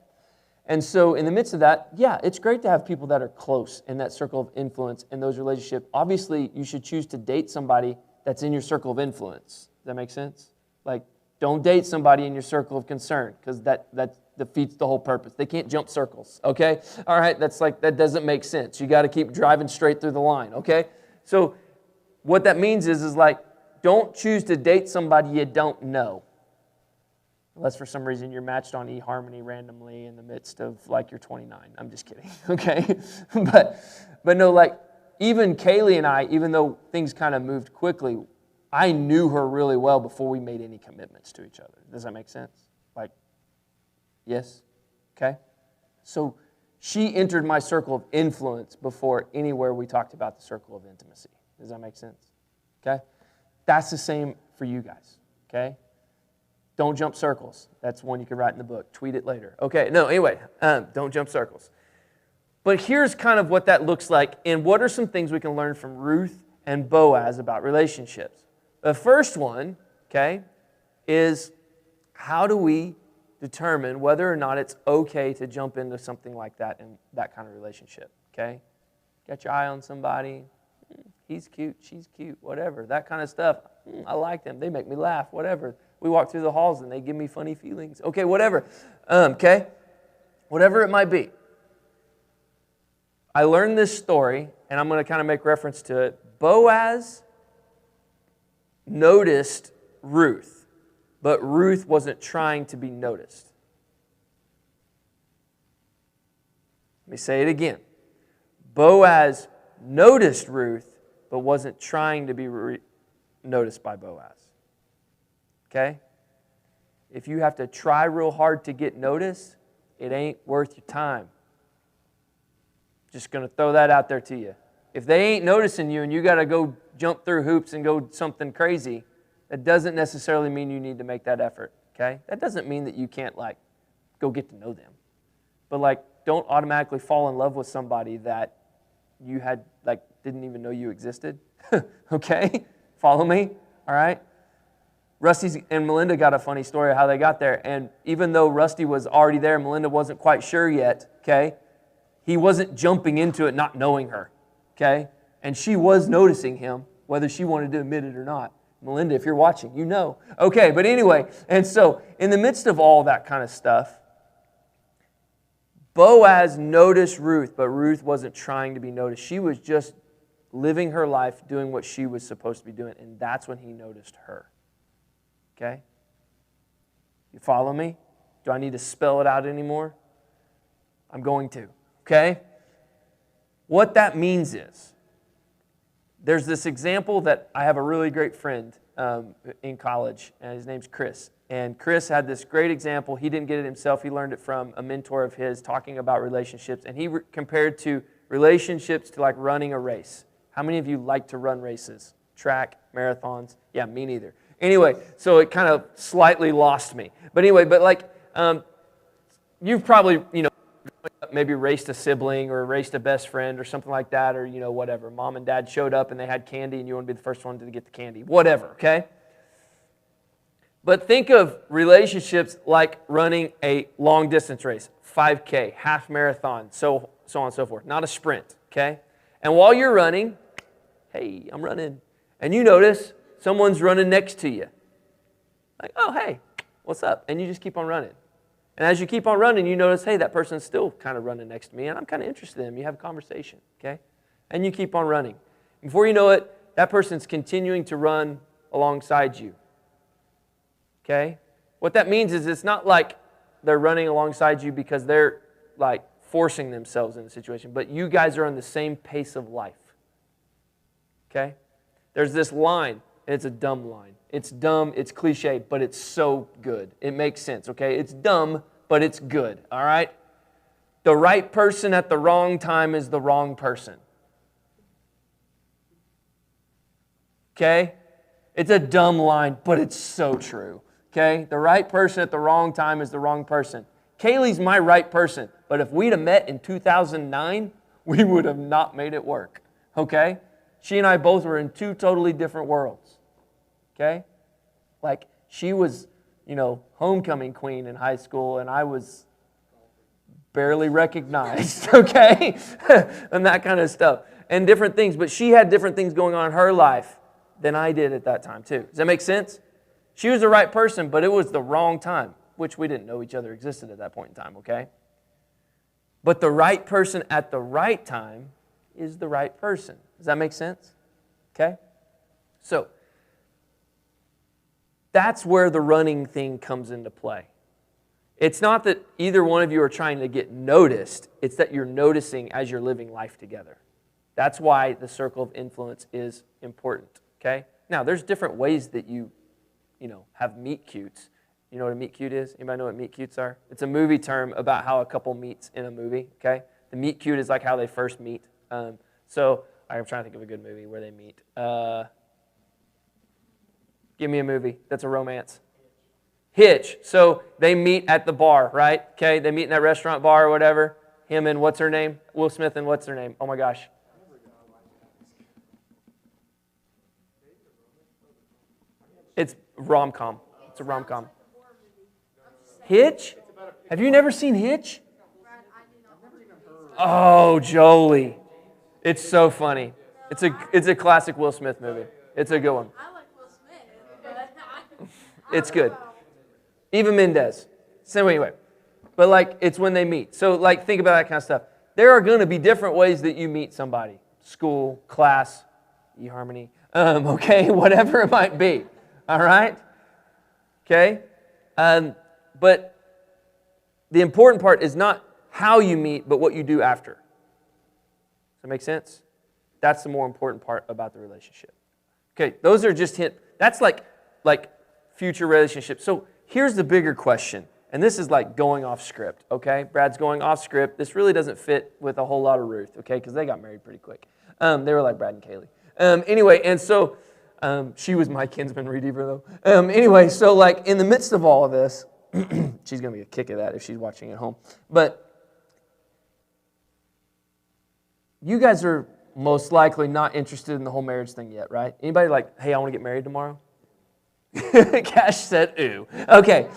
And so in the midst of that, yeah, it's great to have people that are close in that circle of influence in those relationships. Obviously, you should choose to date somebody that's in your circle of influence. Does that make sense? Like, don't date somebody in your circle of concern, because that defeats the whole purpose. They can't jump circles, okay? All right, that doesn't make sense. You got to keep driving straight through the line, okay? So what that means is like, don't choose to date somebody you don't know. Unless for some reason you're matched on eHarmony randomly in the midst of like you're 29. I'm just kidding, okay? but no, like even Kaylee and I, even though things kind of moved quickly, I knew her really well before we made any commitments to each other. Does that make sense? Like, yes? Okay? So she entered my circle of influence before anywhere we talked about the circle of intimacy. Does that make sense? Okay? That's the same for you guys. Okay? Don't jump circles. That's one you can write in the book. Tweet it later. Okay, no, anyway, don't jump circles. But here's kind of what that looks like, and what are some things we can learn from Ruth and Boaz about relationships. The first one, okay, is how do we determine whether or not it's okay to jump into something like that in that kind of relationship, okay? Got your eye on somebody, he's cute, she's cute, whatever, that kind of stuff. I like them, they make me laugh, whatever. We walk through the halls and they give me funny feelings. Okay, whatever, okay? Whatever it might be. I learned this story, and I'm going to kind of make reference to it. Boaz noticed Ruth, but Ruth wasn't trying to be noticed. Let me say it again. Boaz noticed Ruth, but wasn't trying to be noticed by Boaz. Okay? If you have to try real hard to get noticed, it ain't worth your time. Just going to throw that out there to you. If they ain't noticing you and you got to go jump through hoops and go something crazy, that doesn't necessarily mean you need to make that effort, okay? That doesn't mean that you can't, like, go get to know them. But, like, don't automatically fall in love with somebody that you had, like, didn't even know you existed, okay? Follow me, all right? Rusty and Melinda got a funny story of how they got there, and even though Rusty was already there, Melinda wasn't quite sure yet, okay? He wasn't jumping into it not knowing her, okay? And she was noticing him, whether she wanted to admit it or not. Melinda, if you're watching, you know. Okay, but anyway, and so in the midst of all that kind of stuff, Boaz noticed Ruth, but Ruth wasn't trying to be noticed. She was just living her life, doing what she was supposed to be doing, and that's when he noticed her. Okay? You follow me? Do I need to spell it out anymore? I'm going to. Okay? What that means is, there's this example that I have a really great friend in college, and his name's Chris. And Chris had this great example. He didn't get it himself. He learned it from a mentor of his talking about relationships. And he compared to relationships to like running a race. How many of you like to run races? Track, marathons? Yeah, me neither. Anyway, so it kind of slightly lost me. But anyway, you've probably, maybe raced a sibling or raced a best friend or something like that, or, whatever. Mom and dad showed up and they had candy and you want to be the first one to get the candy. Whatever, okay? But think of relationships like running a long distance race, 5K, half marathon, so on and so forth. Not a sprint, okay? And while you're running, hey, I'm running. And you notice someone's running next to you. Like, oh, hey, what's up? And you just keep on running. And as you keep on running, you notice, hey, that person's still kind of running next to me, and I'm kind of interested in them. You have a conversation, okay? And you keep on running. Before you know it, that person's continuing to run alongside you, okay? What that means is it's not like they're running alongside you because they're, like, forcing themselves in the situation, but you guys are on the same pace of life. Okay? There's this line, and it's a dumb line. It's dumb, it's cliche, but it's so good. It makes sense, okay? It's dumb, but it's good, all right? The right person at the wrong time is the wrong person. Okay? It's a dumb line, but it's so true. Okay? The right person at the wrong time is the wrong person. Kaylee's my right person, but if we'd have met in 2009, we would have not made it work. Okay? She and I both were in two totally different worlds. Okay? Like, she was, homecoming queen in high school, and I was barely recognized, okay? And that kind of stuff. And different things. But she had different things going on in her life than I did at that time, too. Does that make sense? She was the right person, but it was the wrong time, which we didn't know each other existed at that point in time, okay? But the right person at the right time is the right person. Does that make sense? Okay? So, that's where the running thing comes into play. It's not that either one of you are trying to get noticed. It's that you're noticing as you're living life together. That's why the circle of influence is important, okay? Now, there's different ways that you have meet cutes. You know what a meet cute is? Anybody know what meet cutes are? It's a movie term about how a couple meets in a movie, okay? The meet cute is like how they first meet. So, I'm trying to think of a good movie where they meet. Give me a movie that's a romance. Hitch. So they meet at the bar, right? Okay, they meet in that restaurant bar or whatever. Him and what's her name? Will Smith and what's her name? Oh my gosh. It's rom-com. It's a rom-com. Hitch? Have you never seen Hitch? Oh, Jolie. It's so funny. It's a classic Will Smith movie. It's a good one. I like Will Smith, but It's good. Eva Mendes. So anyway, but like it's when they meet. So like think about that kind of stuff. There are going to be different ways that you meet somebody. School, class, eHarmony, okay, whatever it might be. All right? Okay? But the important part is not how you meet, but what you do after. Does that make sense? That's the more important part about the relationship. Okay, those are just hint. That's like future relationships. So here's the bigger question, and this is like going off script, okay? Brad's going off script. This really doesn't fit with a whole lot of Ruth, okay? Because they got married pretty quick. They were like Brad and Kaylee. Anyway, and so she was my kinsman redeemer, though. Anyway, so like in the midst of all of this, she's going to get a kick of that if she's watching at home. But you guys are most likely not interested in the whole marriage thing yet, right? Anybody like, hey, I want to get married tomorrow? Cash said, ooh. Okay,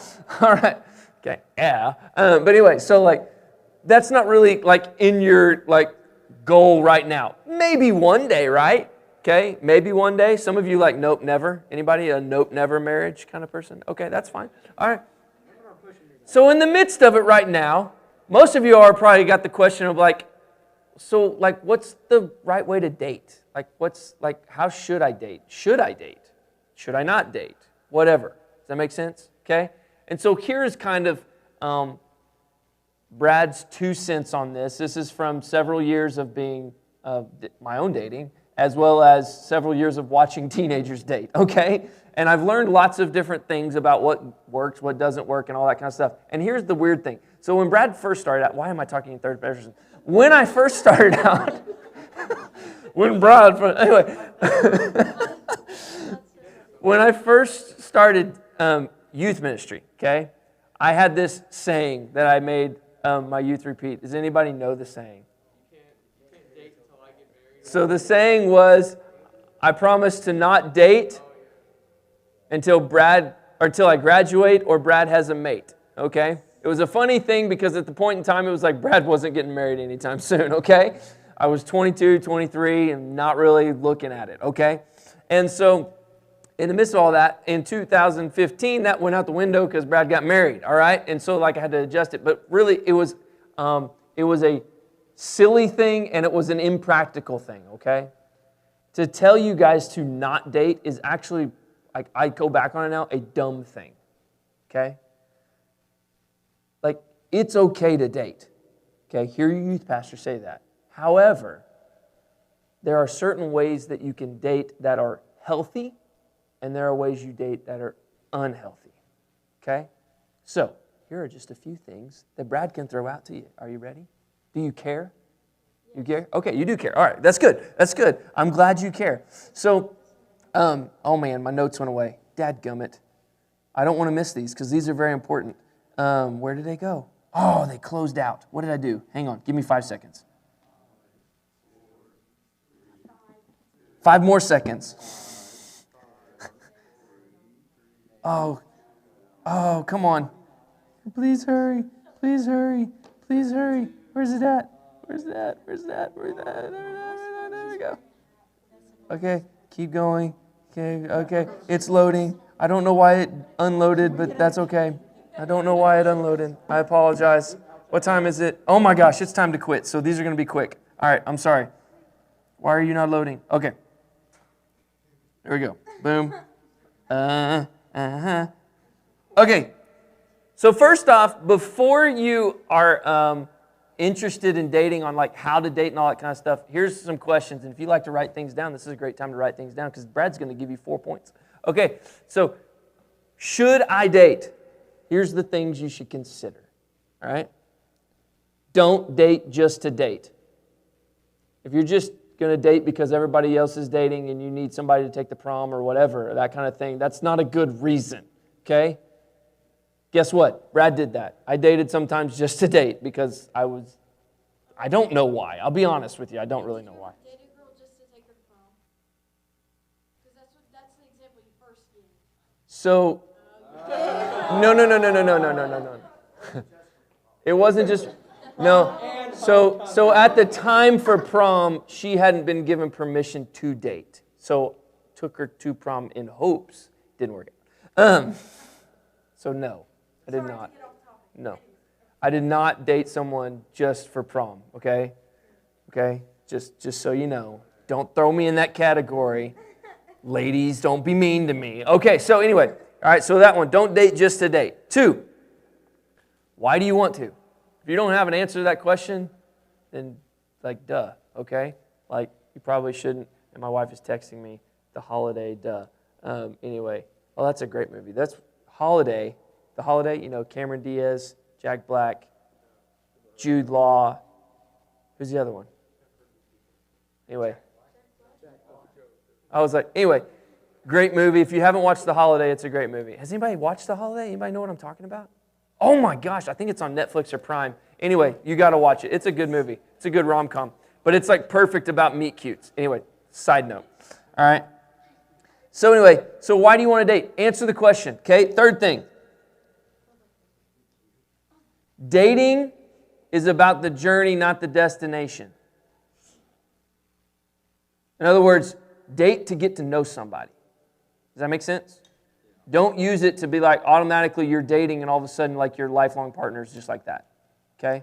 all right. Okay, yeah. But anyway, so like, that's not really like in your like goal right now. Maybe one day, right? Okay, maybe one day. Some of you like, nope, never. Anybody a nope, never marriage kind of person? Okay, that's fine. All right. So in the midst of it right now, most of you are probably got the question of like, so like, what's the right way to date? Like, how should I date? Should I date? Should I not date? Whatever. Does that make sense? Okay? And so here's kind of Brad's 2 cents on this. This is from several years of being my own dating, as well as several years of watching teenagers date, okay? And I've learned lots of different things about what works, what doesn't work, and all that kind of stuff. And here's the weird thing. So when Brad first started out, why am I talking in third person? When I first started out, when I first started youth ministry, okay, I had this saying that I made my youth repeat. Does anybody know the saying? You can't date until I get married. So the saying was, I promise to not date until I graduate or Brad has a mate, okay? It was a funny thing because at the point in time, it was like Brad wasn't getting married anytime soon, okay? I was 22, 23, and not really looking at it, okay? And so in the midst of all that, in 2015, that went out the window because Brad got married, all right? And so like I had to adjust it, but really it was a silly thing and it was an impractical thing, okay? To tell you guys to not date is actually, like I go back on it now, a dumb thing, okay? Like, it's okay to date. Okay, hear your youth pastor say that. However, there are certain ways that you can date that are healthy, and there are ways you date that are unhealthy. Okay? So, here are just a few things that Brad can throw out to you. Are you ready? Do you care? You care? Okay, you do care. All right, that's good. That's good. I'm glad you care. So, oh man, my notes went away. Dadgummit. I don't want to miss these because these are very important. Where did they go? Oh, they closed out. What did I do? Hang on. Give me 5 seconds. 5 more seconds. Oh, come on. Please hurry. Please hurry. Please hurry. Where's it at? Where's it at? Where's it at? Where's it at? There we go. Okay, keep going. Okay. It's loading. I don't know why it unloaded, but that's okay. I don't know why it unloaded. I apologize. What time is it? Oh my gosh, it's time to quit. So these are going to be quick. All right, I'm sorry. Why are you not loading? Okay. There we go. Boom. Okay. So first off, before you are interested in dating on like how to date and all that kind of stuff, here's some questions. And if you like to write things down, this is a great time to write things down because Brad's going to give you 4 points. Okay, so should I date? Here's the things you should consider. All right? Don't date just to date. If you're just going to date because everybody else is dating and you need somebody to take the prom or whatever, that kind of thing, that's not a good reason. Okay? Guess what? Brad did that. I dated sometimes just to date because I don't know why. I'll be honest with you. I don't really know why. Date a girl just to take her to prom? Because that's the example you first gave. So, no. It wasn't just, no. So at the time for prom, she hadn't been given permission to date. So took her to prom in hopes. Didn't work out. So no, I did not. No. I did not date someone just for prom, okay? Okay? Just so you know. Don't throw me in that category. Ladies, don't be mean to me. Okay, so anyway. All right, so that one. Don't date just to date. 2, why do you want to? If you don't have an answer to that question, then, like, duh, okay? Like, you probably shouldn't. And my wife is texting me, The Holiday, duh. Anyway, oh, that's a great movie. That's Holiday. The Holiday, you know, Cameron Diaz, Jack Black, Jude Law. Who's the other one? Anyway. I was like, anyway, great movie. If you haven't watched The Holiday, it's a great movie. Has anybody watched The Holiday? Anybody know what I'm talking about? Oh my gosh, I think it's on Netflix or Prime. Anyway, you got to watch it. It's a good movie. It's a good rom-com. But it's like perfect about meet cutes. Anyway, side note. All right. So anyway, so why do you want to date? Answer the question, okay? 3rd thing. Dating is about the journey, not the destination. In other words, date to get to know somebody. Does that make sense? Don't use it to be like automatically you're dating and all of a sudden like your lifelong partner is just like that. Okay?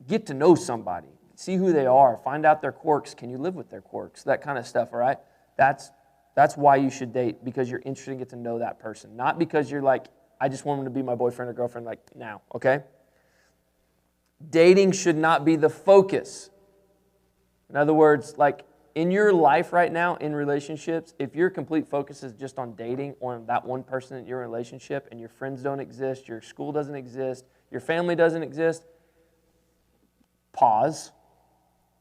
Get to know somebody. See who they are. Find out their quirks. Can you live with their quirks? That kind of stuff, all right? That's why you should date, because you're interested in getting to know that person. Not because you're like, I just want him to be my boyfriend or girlfriend like now, okay? Dating should not be the focus. In other words, like in your life right now, in relationships, if your complete focus is just on dating on that one person in your relationship and your friends don't exist, your school doesn't exist, your family doesn't exist, pause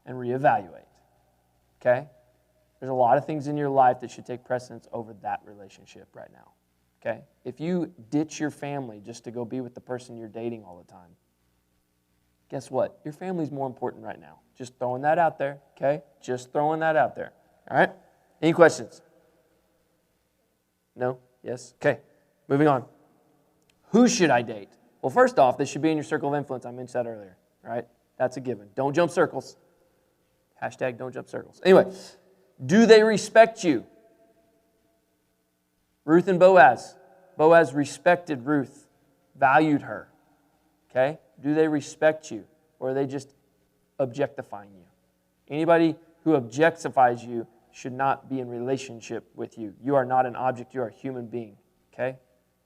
and reevaluate, okay? There's a lot of things in your life that should take precedence over that relationship right now, okay? If you ditch your family just to go be with the person you're dating all the time, guess what? Your family's more important right now. Just throwing that out there, okay? Just throwing that out there, all right? Any questions? No? Yes? Okay, moving on. Who should I date? Well, first off, they should be in your circle of influence. I mentioned that earlier, all right? That's a given. Don't jump circles. Hashtag don't jump circles. Anyway, do they respect you? Ruth and Boaz. Boaz respected Ruth, valued her, okay? Do they respect you, or are they just objectifying you? Anybody who objectifies you should not be in relationship with you. You are not an object. You are a human being, okay?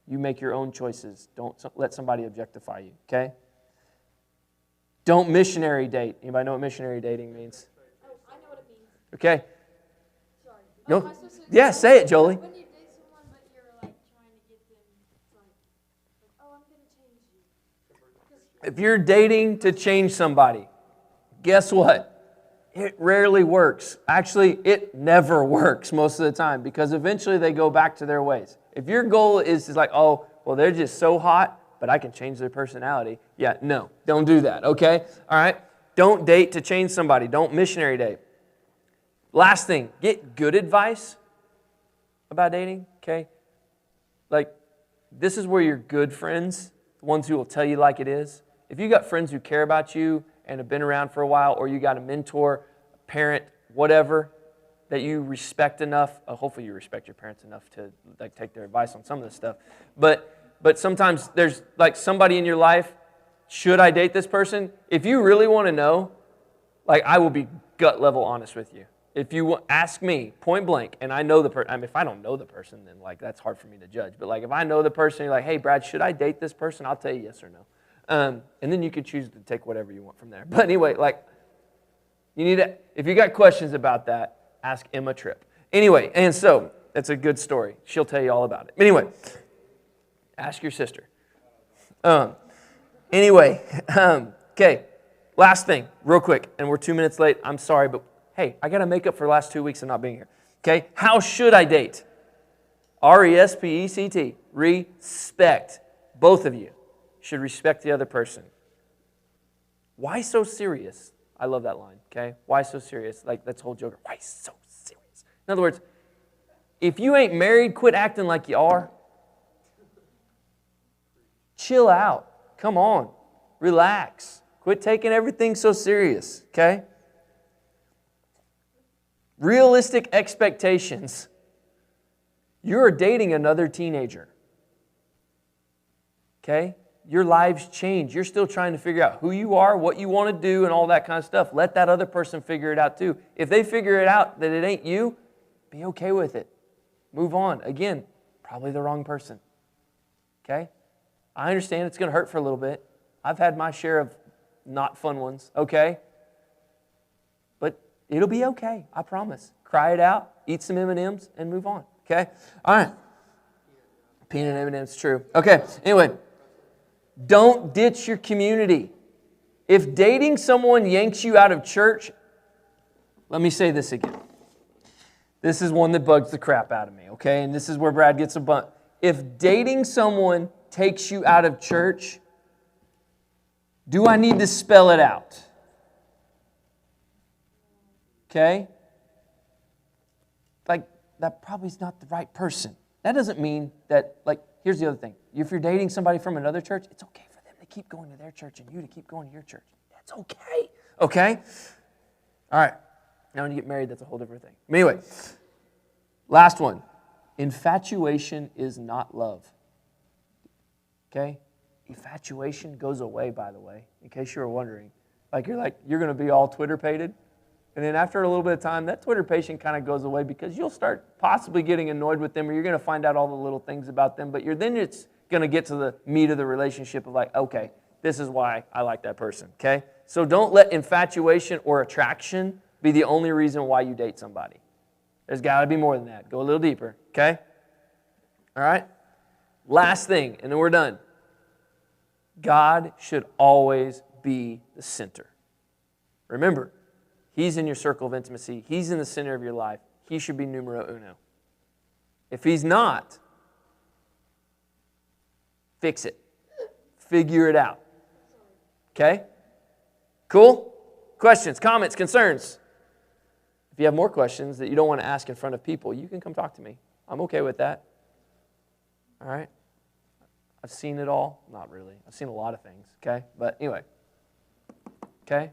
You make your own choices. Don't let somebody objectify you, okay? Don't missionary date. Anybody know what missionary dating means? Oh, I know what it means. Okay. Sorry. Go. Am I supposed to Yeah, say it, Jolie. When you date someone, but you're like trying to get them, it's like, oh, I'm gonna change you. If you're dating to change somebody, guess what? It rarely works. Actually, it never works most of the time because eventually they go back to their ways. If your goal is like, oh, well, they're just so hot, but I can change their personality. Yeah, no, don't do that, okay? All right? Don't date to change somebody. Don't missionary date. Last thing, get good advice about dating, okay? Like, this is where your good friends, the ones who will tell you like it is. If you got friends who care about you and have been around for a while, or you got a mentor, a parent, whatever, that you respect enough, hopefully you respect your parents enough to like take their advice on some of this stuff, but sometimes there's like somebody in your life, should I date this person? If you really want to know, like I will be gut level honest with you. If you ask me point blank, and I know the person, I mean, if I don't know the person, then like that's hard for me to judge. But like if I know the person, you're like, hey Brad, should I date this person? I'll tell you yes or no. And then you can choose to take whatever you want from there. But anyway, like you need to, if you got questions about that, ask Emma Tripp. Anyway, and so that's a good story. She'll tell you all about it. Anyway, ask your sister. Anyway, okay, last thing, real quick, and we're 2 minutes late. I'm sorry, but hey, I got to make up for the last 2 weeks of not being here. Okay, how should I date? RESPECT, respect. Both of you should respect the other person. Why so serious? I love that line, okay? Why so serious? Like, that's the whole joke. Why so serious? In other words, if you ain't married, quit acting like you are. Chill out. Come on. Relax. Quit taking everything so serious, okay? Realistic expectations. You're dating another teenager, okay? Your lives change. You're still trying to figure out who you are, what you want to do, and all that kind of stuff. Let that other person figure it out too. If they figure it out that it ain't you, be okay with it. Move on. Again, probably the wrong person. Okay? I understand it's going to hurt for a little bit. I've had my share of not fun ones, okay? But it'll be okay, I promise. Cry it out, eat some M&Ms, and move on, okay? All right. Peanut M&Ms, true. Okay, anyway. Don't ditch your community. If dating someone yanks you out of church, let me say this again. This is one that bugs the crap out of me, okay? And this is where Brad gets a bunt. If dating someone takes you out of church, do I need to spell it out? Okay? Like, that probably is not the right person. That doesn't mean that, like, here's the other thing. If you're dating somebody from another church, it's okay for them to keep going to their church and you to keep going to your church. That's okay. Okay? All right. Now when you get married, that's a whole different thing. But anyway, last one. Infatuation is not love. Okay? Infatuation goes away, by the way, in case you were wondering. Like you're going to be all Twitter-pated. And then after a little bit of time, that Twitter patient kind of goes away because you'll start possibly getting annoyed with them or you're going to find out all the little things about them. But then it's going to get to the meat of the relationship of like, okay, this is why I like that person, okay? So don't let infatuation or attraction be the only reason why you date somebody. There's got to be more than that. Go a little deeper, okay? All right? Last thing, and then we're done. God should always be the center. Remember, He's in your circle of intimacy. He's in the center of your life. He should be numero uno. If He's not, fix it. Figure it out. Okay? Cool? Questions, comments, concerns? If you have more questions that you don't want to ask in front of people, you can come talk to me. I'm okay with that. All right? I've seen it all. Not really. I've seen a lot of things. Okay? But anyway. Okay?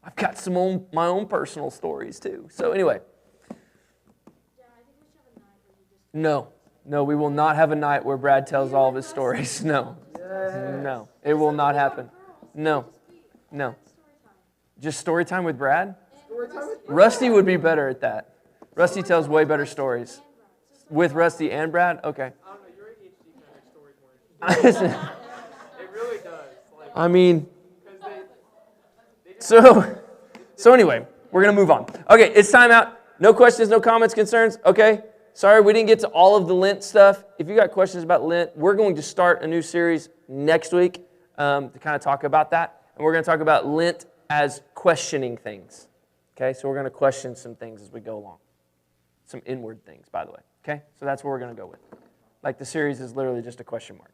I've got my own personal stories too. So anyway. No, we will not have a night where Brad tells all of his stories. No, it will not happen. No. Just story time with Brad? Rusty would be better at that. Rusty tells way better stories. With Rusty and Brad? Okay. I don't know, your ADHD kind of stories more interesting. It really does. Like, I mean, So anyway, we're going to move on. Okay, it's time out. No questions, no comments, concerns? Okay. Sorry, we didn't get to all of the Lent stuff. If you got questions about Lent, we're going to start a new series next week to kind of talk about that. And we're going to talk about Lent as questioning things. Okay, so we're going to question some things as we go along. Some inward things, by the way. Okay, so that's what we're going to go with. Like the series is literally just a question mark.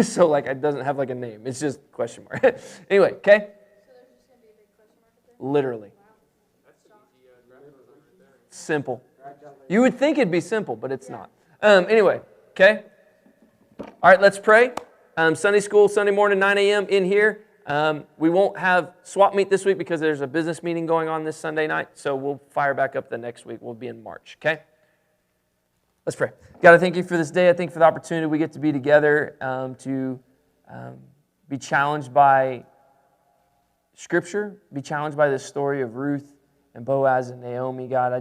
So like it doesn't have like a name. It's just question mark. Anyway, okay? So there's just going to be a big question mark at the end? Literally. Simple. You would think it'd be simple, but it's not. Anyway, okay? All right, let's pray. Sunday school, Sunday morning, 9 a.m. in here. We won't have swap meet this week because there's a business meeting going on this Sunday night, so we'll fire back up the next week. We'll be in March, okay? Let's pray. God, I thank you for this day. I thank you for the opportunity we get to be together to be challenged by Scripture, be challenged by this story of Ruth and Boaz and Naomi. God,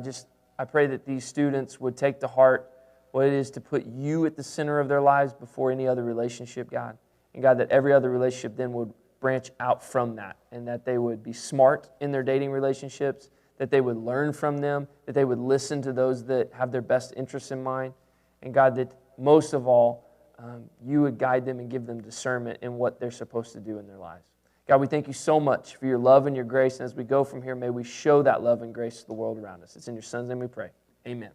I pray that these students would take to heart what it is to put you at the center of their lives before any other relationship, God. And God, that every other relationship then would branch out from that, and that they would be smart in their dating relationships, that they would learn from them, that they would listen to those that have their best interests in mind. And God, that most of all, you would guide them and give them discernment in what they're supposed to do in their lives. God, we thank you so much for your love and your grace. And as we go from here, may we show that love and grace to the world around us. It's in your Son's name we pray. Amen.